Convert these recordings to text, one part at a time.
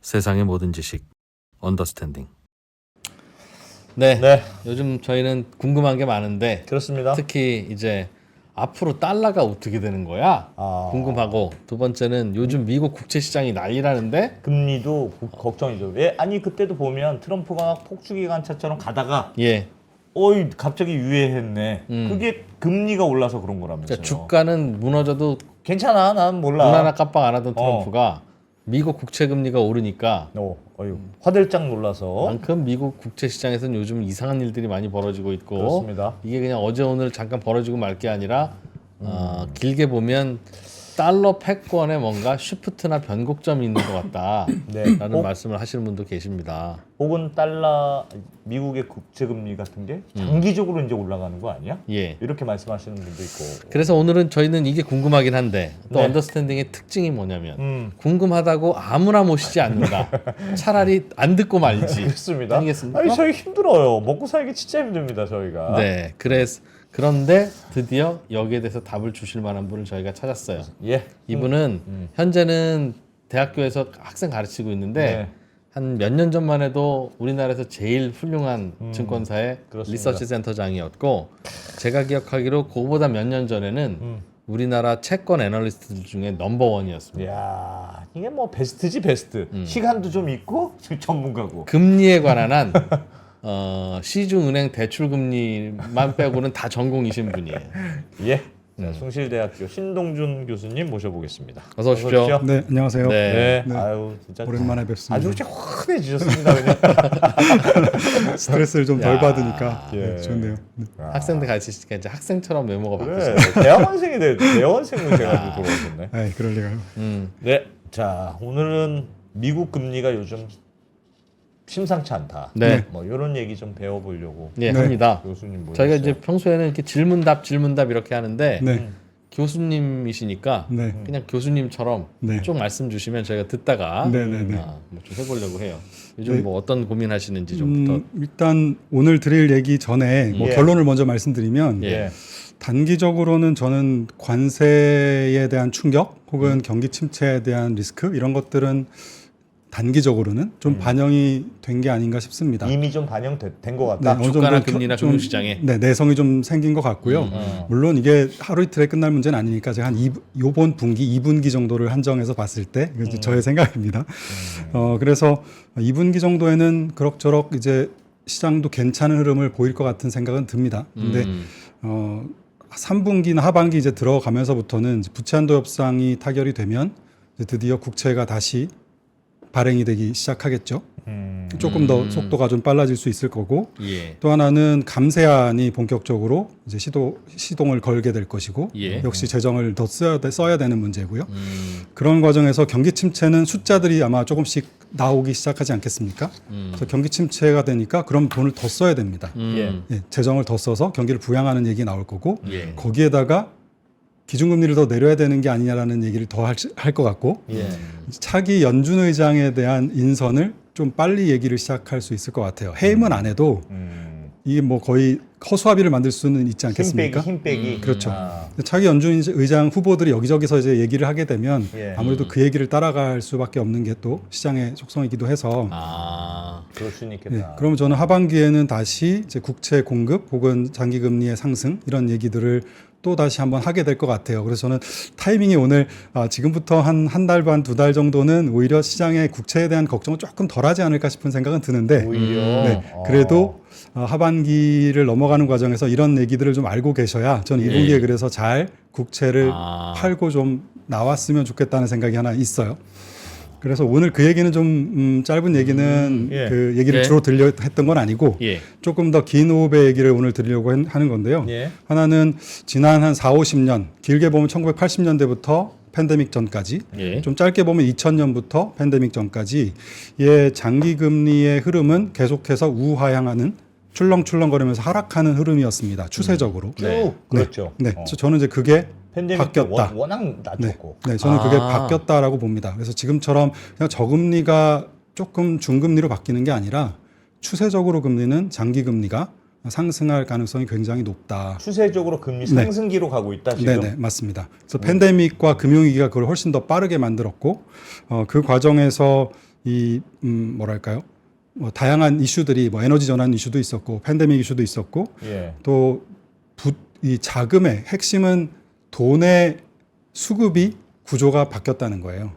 세상의 모든 지식 언더스탠딩. 네. 네, 요즘 저희는 궁금한 게 많은데 그렇습니다. 특히 이제 앞으로 달러가 어떻게 되는 거야? 궁금하고, 두 번째는 요즘 미국 국채 시장이 난리라는데 금리도 걱정이죠. 왜? 아니 그때도 보면 트럼프가 폭주기관차처럼 가다가 예. 어이 갑자기 유예했네. 그게 금리가 올라서 그런 거라면서요. 그러니까 주가는 무너져도 괜찮아, 난 몰라. 눈 하나 깜빡 안 하던 트럼프가 미국 국채 금리가 오르니까 어휴, 화들짝 놀라서. 만큼 미국 국채 시장에서는 요즘 이상한 일들이 많이 벌어지고 있고, 그렇습니다. 이게 그냥 어제 오늘 잠깐 벌어지고 말 게 아니라 길게 보면 달러 패권에 뭔가 쉬프트나 변곡점이 있는 것 같다라는 네. 말씀을 하시는 분도 계십니다. 혹은 달러 미국의 국채 금리 같은 게 장기적으로 이제 올라가는 거 아니야? 예. 이렇게 말씀하시는 분도 있고. 그래서 오늘은 저희는 이게 궁금하긴 한데 또 네. 언더스탠딩의 특징이 뭐냐면 궁금하다고 아무나 모시지 않는다. 차라리 안 듣고 말지. 그렇습니다. 아니겠습니까? 아니 저희 힘들어요. 먹고 살기 진짜 힘듭니다 저희가. 네. 그런데 드디어 여기에 대해서 답을 주실 만한 분을 저희가 찾았어요. 예. 이분은 현재는 대학교에서 학생 가르치고 있는데 네. 한 몇 년 전만 해도 우리나라에서 제일 훌륭한 증권사의 그렇습니다. 리서치 센터장이었고, 제가 기억하기로 그거보다 몇 년 전에는 우리나라 채권 애널리스트들 중에 넘버원이었습니다. 이야, 이게 뭐 베스트지 베스트. 시간도 좀 있고 전문가고. 금리에 관한 한 시중은행 대출금리만 빼고는 다 전공이신 분이에요. 예. 자, 숭실대학교 신동준 교수님 모셔보겠습니다. 어서 오십시오. 네, 안녕하세요. 네. 네. 아유, 진짜 오랜만에 뵙습니다. 아주 진짜 환해지셨습니다. 그냥. 스트레스를 좀 덜 야. 받으니까 예. 네, 좋네요. 네. 학생들 가르치시니까 이제 학생처럼 외모가 바뀌었어요. 그래. 대학원생이 대학원생으로 돼가지고 돌아오셨네. 아이, 그럴 리가요. 네. 자, 오늘은 미국 금리가 요즘 심상치 않다. 네. 뭐 이런 얘기 좀 배워보려고 네, 네. 합니다. 교수님 모셨어요. 저희가 이제 평소에는 이렇게 질문답 이렇게 하는데 네, 교수님이시니까 네, 그냥 교수님처럼 네. 쭉 말씀 주시면 저희가 듣다가 네, 네, 네. 뭐좀 해보려고 해요. 요즘 네. 뭐 어떤 고민하시는지 좀부터. 일단 오늘 드릴 얘기 전에 뭐 예. 결론을 먼저 말씀드리면 예. 단기적으로는 저는 관세에 대한 충격 혹은 경기 침체에 대한 리스크 이런 것들은 단기적으로는 좀 반영이 된 게 아닌가 싶습니다. 이미 좀 반영된 것 같다. 어느 정도 주가나 금리나 금융시장에. 네, 내성이 좀 생긴 것 같고요. 물론 이게 하루 이틀에 끝날 문제는 아니니까 제가 한 요번 분기 2분기 정도를 한정해서 봤을 때 이거 이제 저의 생각입니다. 그래서 2분기 정도에는 그럭저럭 이제 시장도 괜찮은 흐름을 보일 것 같은 생각은 듭니다. 근데 3분기나 하반기 이제 들어가면서부터는 이제 부채 한도 협상이 타결이 되면 이제 드디어 국채가 다시 발행이 되기 시작하겠죠. 조금 더 속도가 좀 빨라질 수 있을 거고, 예. 또 하나는 감세안이 본격적으로 이제 시동을 걸게 될 것이고, 예. 역시 재정을 더 써야 되는 문제고요. 그런 과정에서 경기 침체는 숫자들이 아마 조금씩 나오기 시작하지 않겠습니까? 그래서 경기 침체가 되니까 그럼 돈을 더 써야 됩니다. 예. 예, 재정을 더 써서 경기를 부양하는 얘기 나올 거고, 예. 거기에다가 기준금리를 더 내려야 되는 게 아니냐라는 얘기를 더 할 것 같고, 예. 차기 연준 의장에 대한 인선을 좀 빨리 얘기를 시작할 수 있을 것 같아요. 해임은 안 해도 이게 뭐 거의 허수아비를 만들 수는 있지 않겠습니까? 힘 빼기. 그렇죠. 아, 차기 연준 의장 후보들이 여기저기서 이제 얘기를 하게 되면 예. 아무래도 그 얘기를 따라갈 수밖에 없는 게 또 시장의 속성이기도 해서 그럴 수는 있겠다. 네, 그러면 저는 하반기에는 다시 이제 국채 공급 혹은 장기 금리의 상승 이런 얘기들을 또 다시 한번 하게 될 것 같아요. 그래서 저는 타이밍이 오늘 지금부터 한 달 반, 2달 정도는 오히려 시장의 국채에 대한 걱정은 조금 덜하지 않을까 싶은 생각은 드는데, 오히려. 네, 그래도 하반기를 넘어가는 과정에서 이런 얘기들을 좀 알고 계셔야 저는 예. 2분기에 그래서 잘 국채를 팔고 좀 나왔으면 좋겠다는 생각이 하나 있어요. 그래서 오늘 그 얘기는 좀 짧은 얘기는 예. 그 얘기를 예. 주로 했던 건 아니고 예. 조금 더 긴 호흡의 얘기를 오늘 드리려고 하는 건데요. 예. 하나는 지난 한 4, 50년, 길게 보면 1980년대부터 팬데믹 전까지, 예. 좀 짧게 보면 2000년부터 팬데믹 전까지 의 장기 금리의 흐름은 계속해서 우하향하는 출렁출렁거리면서 하락하는 흐름이었습니다. 추세적으로. 쭉 그렇죠. 네. 저는 이제 그게 팬데믹 바뀌었다. 워낙 네, 낮췄고. 네, 저는 그게 바뀌었다라고 봅니다. 그래서 지금처럼 그냥 저금리가 조금 중금리로 바뀌는 게 아니라 추세적으로 금리는 장기 금리가 상승할 가능성이 굉장히 높다. 추세적으로 금리 상승기로 가고 있다 지금. 네네, 맞습니다. 그래서 팬데믹과 금융위기가 그걸 훨씬 더 빠르게 만들었고, 그 과정에서 이 뭐랄까요? 뭐 다양한 이슈들이 뭐 에너지 전환 이슈도 있었고 팬데믹 이슈도 있었고 예. 또 이 자금의 핵심은 돈의 수급이 구조가 바뀌었다는 거예요.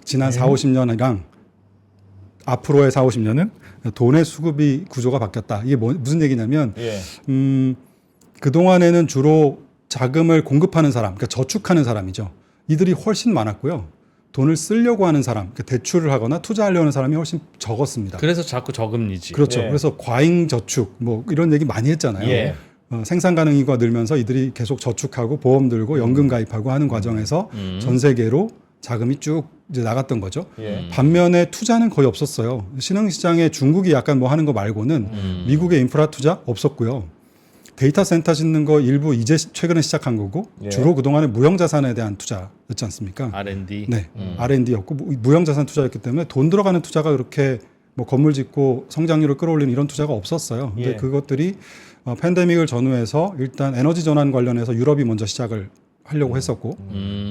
지난 4, 50년이랑 앞으로의 4, 50년은 돈의 수급이 구조가 바뀌었다. 이게 무슨 얘기냐면 예. 그동안에는 주로 자금을 공급하는 사람, 그러니까 저축하는 사람이죠. 이들이 훨씬 많았고요. 돈을 쓰려고 하는 사람, 그러니까 대출을 하거나 투자하려는 사람이 훨씬 적었습니다. 그래서 자꾸 저금리지. 그렇죠. 예. 그래서 과잉 저축 뭐 이런 얘기 많이 했잖아요. 예. 생산 가능 인구가 늘면서 이들이 계속 저축하고 보험 들고 연금 가입하고 하는 과정에서 전 세계로 자금이 쭉 이제 나갔던 거죠. 예. 반면에 투자는 거의 없었어요. 신흥시장에 중국이 약간 뭐 하는 거 말고는 미국의 인프라 투자 없었고요. 데이터 센터 짓는 거 일부 이제 최근에 시작한 거고 예. 주로 그동안에 무형자산에 대한 투자였지 않습니까? R&D. 네, R&D였고 무형자산 투자였기 때문에 돈 들어가는 투자가 그렇게 뭐 건물 짓고 성장률을 끌어올리는 이런 투자가 없었어요. 근데 예. 그것들이 팬데믹을 전후해서 일단 에너지 전환 관련해서 유럽이 먼저 시작을 하려고 했었고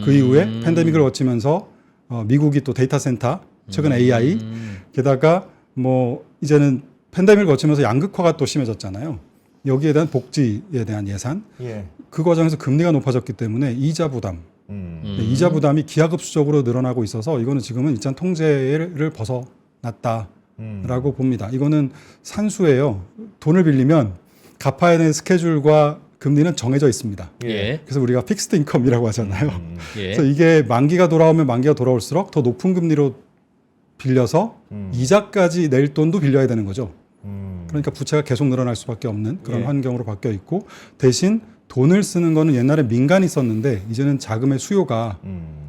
그 이후에 팬데믹을 거치면서 미국이 또 데이터 센터, 최근 AI, 게다가 뭐 이제는 팬데믹을 거치면서 양극화가 또 심해졌잖아요. 여기에 대한 복지에 대한 예산, 예. 그 과정에서 금리가 높아졌기 때문에 이자 부담, 이자 부담이 기하급수적으로 늘어나고 있어서 이거는 지금은 일단 통제를 벗어났다라고 봅니다. 이거는 산수예요. 돈을 빌리면 갚아야 되는 스케줄과 금리는 정해져 있습니다. 예. 그래서 우리가 픽스드 인컴이라고 하잖아요. 예. 그래서 이게 만기가 돌아오면 만기가 돌아올수록 더 높은 금리로 빌려서 이자까지 낼 돈도 빌려야 되는 거죠. 그러니까 부채가 계속 늘어날 수밖에 없는 그런 예. 환경으로 바뀌어 있고 대신 돈을 쓰는 거는 옛날에 민간이 썼는데 이제는 자금의 수요가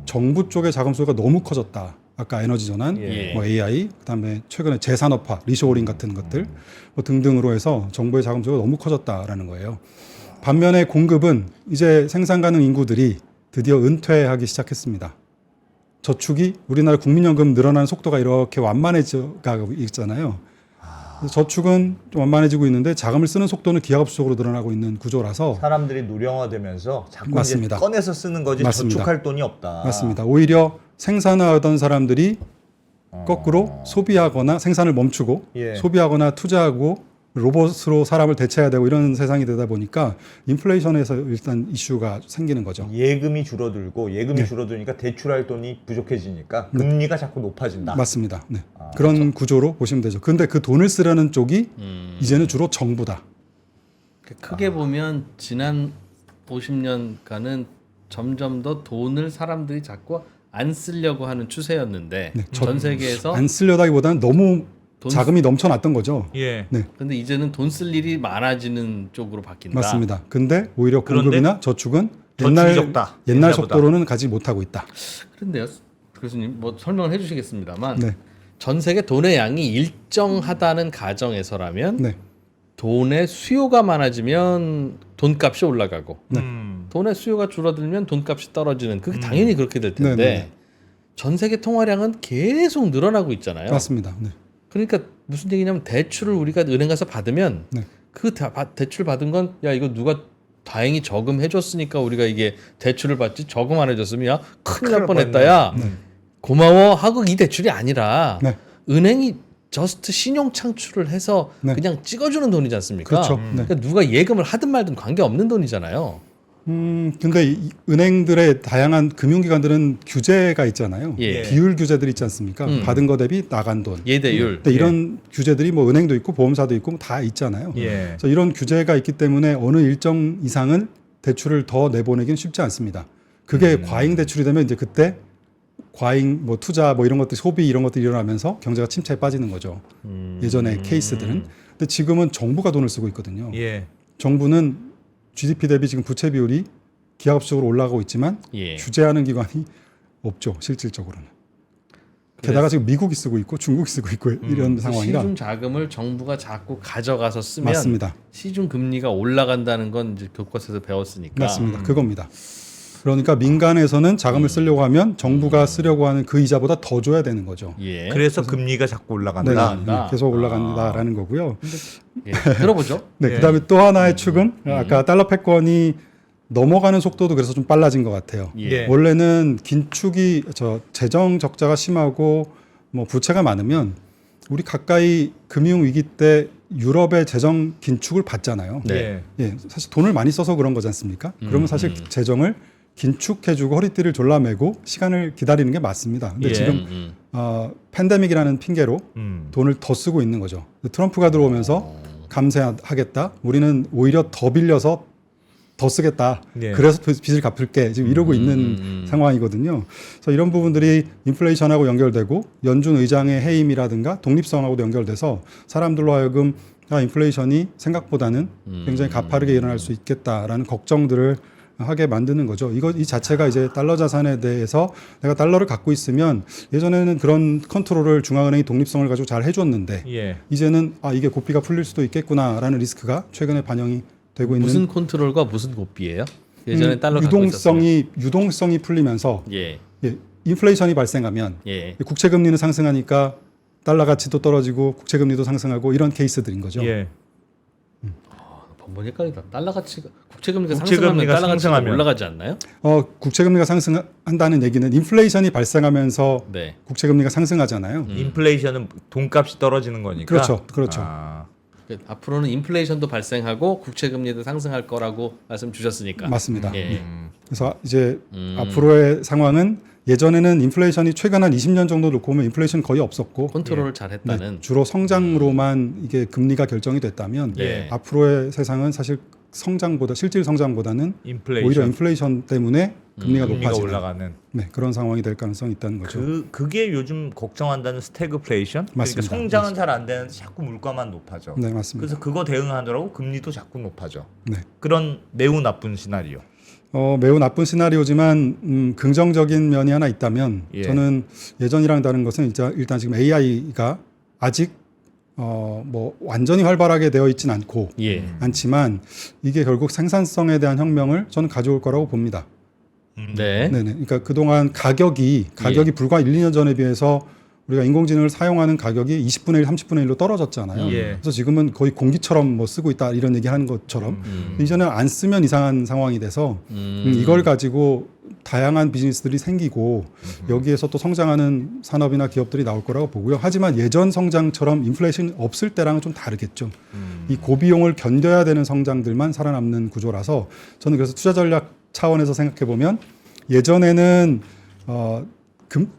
정부 쪽의 자금 수요가 너무 커졌다. 아까 에너지 전환, 예. 뭐 AI, 그다음에 최근에 재산업화, 리쇼어링 같은 것들 뭐 등등으로 해서 정부의 자금 수요가 너무 커졌다라는 거예요. 반면에 공급은 이제 생산 가능 인구들이 드디어 은퇴하기 시작했습니다. 저축이 우리나라 국민연금 늘어나는 속도가 이렇게 완만해져 가고 있잖아요. 저축은 좀 완만해지고 있는데 자금을 쓰는 속도는 기하급수적으로 늘어나고 있는 구조라서 사람들이 노령화되면서 자꾸 맞습니다. 이제 꺼내서 쓰는 거지 맞습니다. 저축할 돈이 없다. 맞습니다. 오히려 생산하던 사람들이 거꾸로 소비하거나 생산을 멈추고 예. 소비하거나 투자하고 로봇으로 사람을 대체해야 되고 이런 세상이 되다 보니까 인플레이션에서 일단 이슈가 생기는 거죠. 예금이 줄어들고 예금이 줄어드니까 대출할 돈이 부족해지니까 금리가 자꾸 높아진다. 맞습니다. 네. 그런 구조로 보시면 되죠. 근데 그 돈을 쓰려는 쪽이 이제는 주로 정부다. 크게 보면 지난 50년간은 점점 더 돈을 사람들이 자꾸 안 쓰려고 하는 추세였는데 네, 전 세계에서 안 쓰려다기보다는 너무 돈 자금이 넘쳐났던 거죠. 예. 네, 근데 이제는 돈 쓸 일이 많아지는 쪽으로 바뀐다. 맞습니다. 근데 오히려 그런데 공급이나 저축은 저축이 적다. 옛날 옛날보다. 속도로는 가지 못하고 있다. 그런데요, 교수님 뭐 설명을 해주시겠습니다만 네, 전 세계 돈의 양이 일정하다는 가정에서라면 네, 돈의 수요가 많아지면 돈값이 올라가고 네. 돈의 수요가 줄어들면 돈값이 떨어지는 그게 당연히 그렇게 될 텐데 네, 네. 전 세계 통화량은 계속 늘어나고 있잖아요. 맞습니다. 네. 그러니까 무슨 얘기냐면 대출을 우리가 은행 가서 받으면 네. 그 대출 받은 건 야 이거 누가 다행히 저금해 줬으니까 우리가 이게 대출을 받지 저금 안 해줬으면 야 큰일 날 뻔했다 야 고마워 하고 이 대출이 아니라 네. 은행이 저스트 신용 창출을 해서 네. 그냥 찍어주는 돈이지 않습니까? 그렇죠. 네. 그러니까 누가 예금을 하든 말든 관계 없는 돈이잖아요. 근데 이 은행들의 다양한 금융기관들은 규제가 있잖아요. 예. 비율 규제들이 있지 않습니까? 받은 거 대비 나간 돈. 예대율. 근데 이런 규제들이 뭐 은행도 있고 보험사도 있고 다 있잖아요. 예. 그래서 이런 규제가 있기 때문에 어느 일정 이상은 대출을 더 내보내기는 쉽지 않습니다. 그게 과잉 대출이 되면 이제 그때 과잉 뭐 투자 뭐 이런 것들 소비 이런 것들이 일어나면서 경제가 침체에 빠지는 거죠. 예전의 케이스들은. 근데 지금은 정부가 돈을 쓰고 있거든요. 예. 정부는 GDP 대비 지금 부채 비율이 기하급수적으로 올라가고 있지만 예. 규제하는 기관이 없죠. 실질적으로는. 게다가 지금 미국이 쓰고 있고 중국이 쓰고 있고 이런 상황이라 시중 자금을 정부가 자꾸 가져가서 쓰면 맞습니다. 시중 금리가 올라간다는 건 이제 교과서에서 배웠으니까. 맞습니다. 그겁니다. 그러니까 민간에서는 자금을 쓰려고 하면 정부가 쓰려고 하는 그 이자보다 더 줘야 되는 거죠. 예. 그래서 금리가 자꾸 네, 올라간다. 올라간다. 계속 올라간다라는 거고요. 예. 들어보죠. 네, 예. 그다음에 또 하나의 축은 아까 달러 패권이 넘어가는 속도도 그래서 좀 빨라진 것 같아요. 예. 원래는 긴축이 재정 적자가 심하고 뭐 부채가 많으면 우리 가까이 금융 위기 때 유럽의 재정 긴축을 받잖아요. 네. 예, 사실 돈을 많이 써서 그런 거지 않습니까? 그러면 사실 재정을 긴축해주고 허리띠를 졸라매고 시간을 기다리는 게 맞습니다. 근데 예. 지금 팬데믹이라는 핑계로 돈을 더 쓰고 있는 거죠. 트럼프가 들어오면서 감세하겠다. 우리는 오히려 더 빌려서 더 쓰겠다. 예. 그래서 빚을 갚을게. 지금 이러고 있는 상황이거든요. 그래서 이런 부분들이 인플레이션하고 연결되고 연준 의장의 해임이라든가 독립성하고도 연결돼서 사람들로 하여금 인플레이션이 생각보다는 굉장히 가파르게 일어날 수 있겠다라는 걱정들을 하게 만드는 거죠. 이 자체가 이제 달러 자산에 대해서 내가 달러를 갖고 있으면 예전에는 그런 컨트롤을 중앙은행이 독립성을 가지고 잘 해줬는데 예. 이제는 이게 고삐가 풀릴 수도 있겠구나라는 리스크가 최근에 반영이 되고 있는 무슨 컨트롤과 무슨 고삐예요? 예전에 달러 갖고 있었어요. 유동성이 풀리면서 예. 인플레이션이 발생하면 예. 국채 금리는 상승하니까 달러 가치도 떨어지고 국채 금리도 상승하고 이런 케이스들인 거죠. 예. 번번이 헷갈리다. 달러 가치가 국채 금리가 국채 상승하면 금리가 달러 가치가 상승하면. 올라가지 않나요? 국채 금리가 상승한다는 얘기는 인플레이션이 발생하면서 네. 국채 금리가 상승하잖아요. 인플레이션은 돈값이 떨어지는 거니까. 그렇죠. 아, 앞으로는 인플레이션도 발생하고 국채 금리도 상승할 거라고 말씀 주셨으니까. 맞습니다. 예. 그래서 이제 앞으로의 상황은 예전에는 인플레이션이 최근 한 20년 정도 놓고 보면 인플레이션 거의 없었고 컨트롤을 잘 했다는. 주로 성장으로만 이게 금리가 결정이 됐다면 예. 앞으로의 세상은 사실 성장보다 실질 성장보다는 인플레이션. 오히려 인플레이션 때문에 금리가 금리가 높아지는 올라가는. 네, 그런 상황이 될 가능성이 있다는 거죠. 그게 요즘 걱정한다는 스태그플레이션? 맞습니다. 그러니까 성장은 잘 안 되는데 자꾸 물가만 높아져. 네, 맞습니다. 그래서 그거 대응하느라고 금리도 자꾸 높아져. 네. 그런 매우 나쁜 시나리오. 매우 나쁜 시나리오지만 긍정적인 면이 하나 있다면 예. 저는 예전이랑 다른 것은 일단 지금 AI가 아직 뭐 완전히 활발하게 되어 있진 예. 않지만 이게 결국 생산성에 대한 혁명을 저는 가져올 거라고 봅니다. 네. 네네. 그러니까 그동안 가격이 불과 1, 2년 전에 비해서 우리가 인공지능을 사용하는 가격이 20분의 1, 30분의 1로 떨어졌잖아요. 예. 그래서 지금은 거의 공기처럼 뭐 쓰고 있다 이런 얘기 하는 것처럼 이전에 안 쓰면 이상한 상황이 돼서 이걸 가지고 다양한 비즈니스들이 생기고 여기에서 또 성장하는 산업이나 기업들이 나올 거라고 보고요. 하지만 예전 성장처럼 인플레이션 없을 때랑은 좀 다르겠죠. 이 고비용을 견뎌야 되는 성장들만 살아남는 구조라서 저는 그래서 투자 전략 차원에서 생각해 보면 예전에는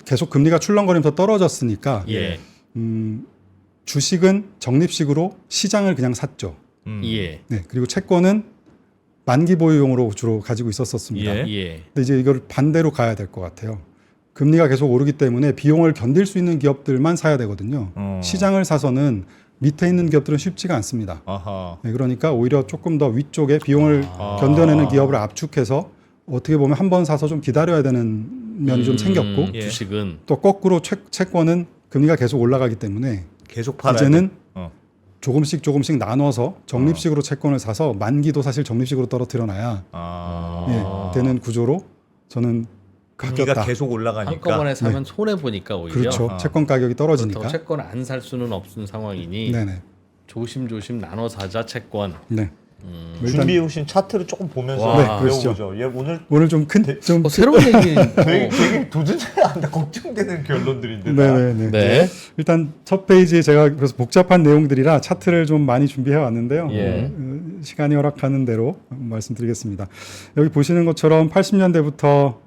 계속 금리가 출렁거리면서 떨어졌으니까 예. 주식은 적립식으로 시장을 그냥 샀죠. 예. 네, 그리고 채권은 만기 보유용으로 주로 가지고 있었습니다. 예. 예. 근데 이제 이걸 반대로 가야 될 것 같아요. 금리가 계속 오르기 때문에 비용을 견딜 수 있는 기업들만 사야 되거든요. 시장을 사서는 밑에 있는 기업들은 쉽지가 않습니다. 아하. 네, 그러니까 오히려 조금 더 위쪽에 비용을 견뎌내는 기업을 압축해서 어떻게 보면 한 번 사서 좀 기다려야 되는 면이 좀 생겼고 예. 주식은 또 거꾸로 채권은 금리가 계속 올라가기 때문에 계속 팔아야 이제는 돼. 조금씩 나눠서 적립식으로 채권을 사서 만기도 사실 적립식으로 떨어뜨려 놔야 되는 구조로 저는 금리가 바뀌었다. 계속 올라가니까. 한꺼번에 사면 손해 보니까 오히려 그렇죠. 채권 가격이 떨어지니까. 그렇다고 채권을 안 살 수는 없는 상황이니 네네. 조심조심 나눠 사자 채권. 네. 일단 준비해 오신 차트를 조금 보면서 와. 네, 그러시죠. 배워보죠. 예, 오늘 좀 좀 새로운 얘기. 되게 도저히 안 돼. 걱정되는 결론들인데. 다. 네네네. 네. 일단 첫 페이지에 제가 그래서 복잡한 내용들이라 차트를 좀 많이 준비해 왔는데요. 예. 시간이 허락하는 대로 말씀드리겠습니다. 여기 보시는 것처럼 80년대부터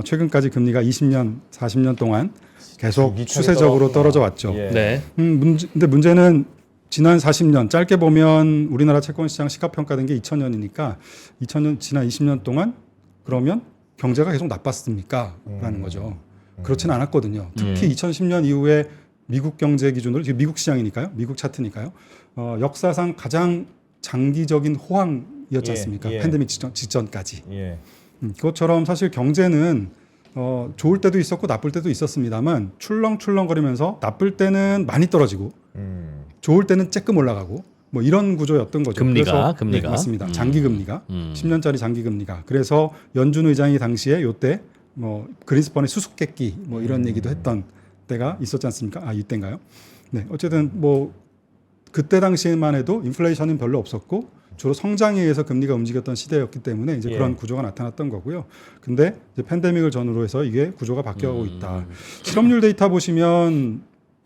최근까지 금리가 20년, 40년 동안 계속 미쳐게 추세적으로 떨어져 왔죠. 예. 네. 근데 문제는 지난 40년 짧게 보면 우리나라 채권 시장 시가 평가된 게 2000년이니까 2000년 지난 20년 동안 그러면 경제가 계속 나빴습니까? 라는 거죠. 그렇지는 않았거든요. 특히 2010년 이후에 미국 경제 기준으로 지금 미국 시장이니까요. 미국 차트니까요. 역사상 가장 장기적인 호황이었지 않습니까? 예. 팬데믹 직전까지. 예. 그것처럼 사실 경제는 좋을 때도 있었고 나쁠 때도 있었습니다만 출렁출렁거리면서 나쁠 때는 많이 떨어지고 좋을 때는 쬐끔 올라가고 뭐 이런 구조였던 거죠. 금리가. 네, 맞습니다. 장기 금리가 10년짜리 장기 금리가. 그래서 연준 의장이 당시에 요때 뭐 그린스펀의 수수께끼 뭐 이런 얘기도 했던 때가 있었지 않습니까? 이때인가요? 네, 어쨌든 뭐 그때 당시에만 해도 인플레이션은 별로 없었고 주로 성장에 의해서 금리가 움직였던 시대였기 때문에 이제 그런 구조가 나타났던 거고요. 근데 이제 팬데믹을 전후로 해서 이게 구조가 바뀌어가고 있다. 실업률 데이터 보시면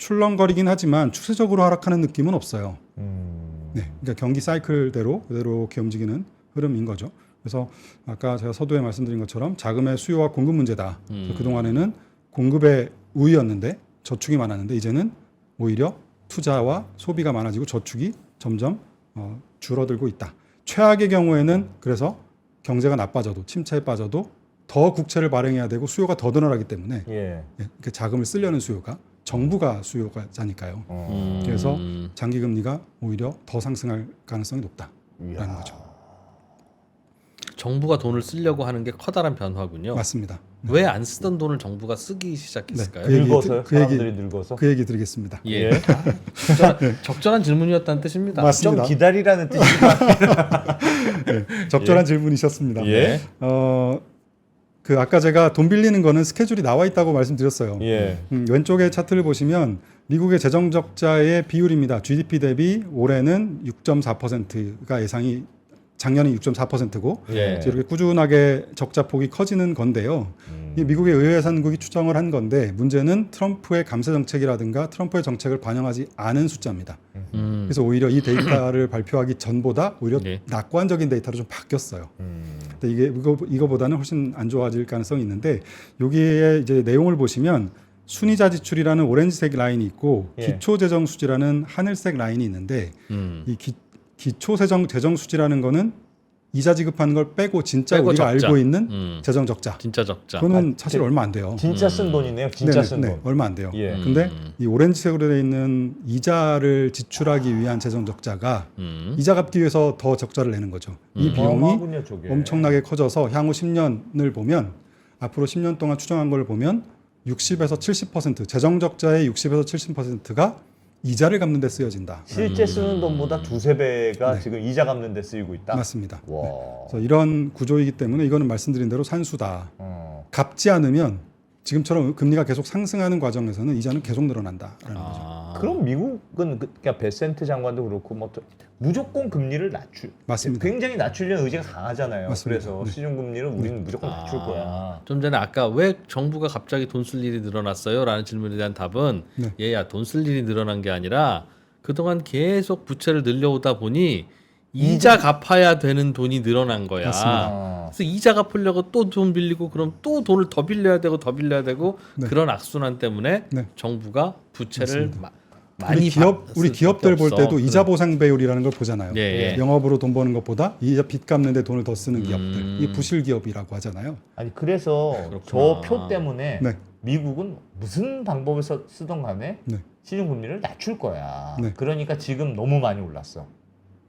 출렁거리긴 하지만 추세적으로 하락하는 느낌은 없어요. 네, 그러니까 경기 사이클대로 그대로 이렇게 움직이는 흐름인 거죠. 그래서 아까 제가 서두에 말씀드린 것처럼 자금의 수요와 공급 문제다. 그래서 그동안에는 공급의 우위였는데 저축이 많았는데 이제는 오히려 투자와 소비가 많아지고 저축이 점점 줄어들고 있다. 최악의 경우에는 그래서 경제가 나빠져도 침체에 빠져도 더 국채를 발행해야 되고 수요가 더 늘어나기 때문에 예. 그 자금을 쓰려는 수요가 정부가 수요가자니까요. 그래서 장기 금리가 오히려 더 상승할 가능성이 높다라는 거죠. 정부가 돈을 쓰려고 하는 게 커다란 변화군요. 맞습니다. 왜 안 쓰던 돈을 정부가 쓰기 네, 시작했을까요? 그 얘기 늙어서요? 그 얘기- 사람들이 늙어서? 그 얘기 드리겠습니다. 예. 적절한 질문이었다는 뜻입니다. 맞습니다. 좀 기다리라는 뜻이지만. 적절한 질문이셨습니다. 예. 그 아까 제가 돈 빌리는 거는 스케줄이 나와 있다고 말씀드렸어요. 예. 왼쪽에 차트를 보시면 미국의 재정 적자의 비율입니다. GDP 대비 올해는 6.4%가 예상이 작년이 6.4%고 예. 이렇게 꾸준하게 적자 폭이 커지는 건데요. 이 미국의 의회예산국이 추정을 한 건데 문제는 트럼프의 감세 정책이라든가 트럼프의 정책을 반영하지 않은 숫자입니다. 그래서 오히려 이 데이터를 발표하기 전보다 오히려 네. 낙관적인 데이터로 좀 바뀌었어요. 근데 이게 이거보다는 훨씬 안 좋아질 가능성이 있는데 여기에 이제 내용을 보시면 순이자 지출이라는 오렌지색 라인이 있고 예. 기초재정 수지라는 하늘색 라인이 있는데 음. 기초재정 수지라는 거는 이자 지급하는 걸 빼고 진짜 빼고 우리가 적자. 알고 있는 음. 재정 적자. 진짜 적자. 그거는 사실 얼마 안 돼요. 진짜 쓴 돈이네요. 진짜 네네, 쓴 돈. 얼마 안 돼요. 예. 근데 이 오렌지색으로 되어 있는 이자를 지출하기 위한 재정 적자가 이자 갚기 위해서 더 적자를 내는 거죠. 이 비용이 어마어마하군요, 저게. 엄청나게 커져서 향후 10년을 보면 앞으로 10년 동안 추정한 걸 보면 60에서 70% 재정 적자의 60에서 70%가 이자를 갚는 데 쓰여진다. 실제 쓰는 돈보다 두세 배가 네. 지금 이자 갚는 데 쓰이고 있다. 맞습니다. 와. 그래서 이런 구조이기 때문에 이거는 말씀드린 대로 산수다. 어. 갚지 않으면 지금처럼 금리가 계속 상승하는 과정에서는 이자는 계속 늘어난다라는 거죠. 아. 그럼 미국은 그러니까 베센트 장관도 그렇고 뭐 무조건 금리를 맞습니다. 굉장히 낮추려는 의지가 강하잖아요. 맞습니다. 그래서 네. 시중 금리를 우리는 무조건 낮출 거야. 좀 전에 아까 왜 정부가 갑자기 돈 쓸 일이 늘어났어요? 라는 질문에 대한 답은 네. 얘야 돈 쓸 일이 늘어난 게 아니라 그동안 계속 부채를 늘려오다 보니 이자 갚아야 되는 돈이 늘어난 거야. 맞습니다. 그래서 이자 갚으려고 또 돈 빌리고 그럼 또 돈을 더 빌려야 되고 더 빌려야 되고 네. 그런 악순환 때문에 네. 정부가 부채를 많이 우리 기업들 볼 때도 이자 보상 배율이라는 걸 보잖아요. 예, 예. 영업으로 돈 버는 것보다 이자 빚 갚는 데 돈을 더 쓰는 음. 기업들. 이 부실 기업이라고 하잖아요. 아니 그래서 그렇구나. 저 표 때문에 네. 미국은 무슨 방법을 쓰던 간에 네. 시중 금리를 낮출 거야. 네. 그러니까 지금 너무 많이 올랐어.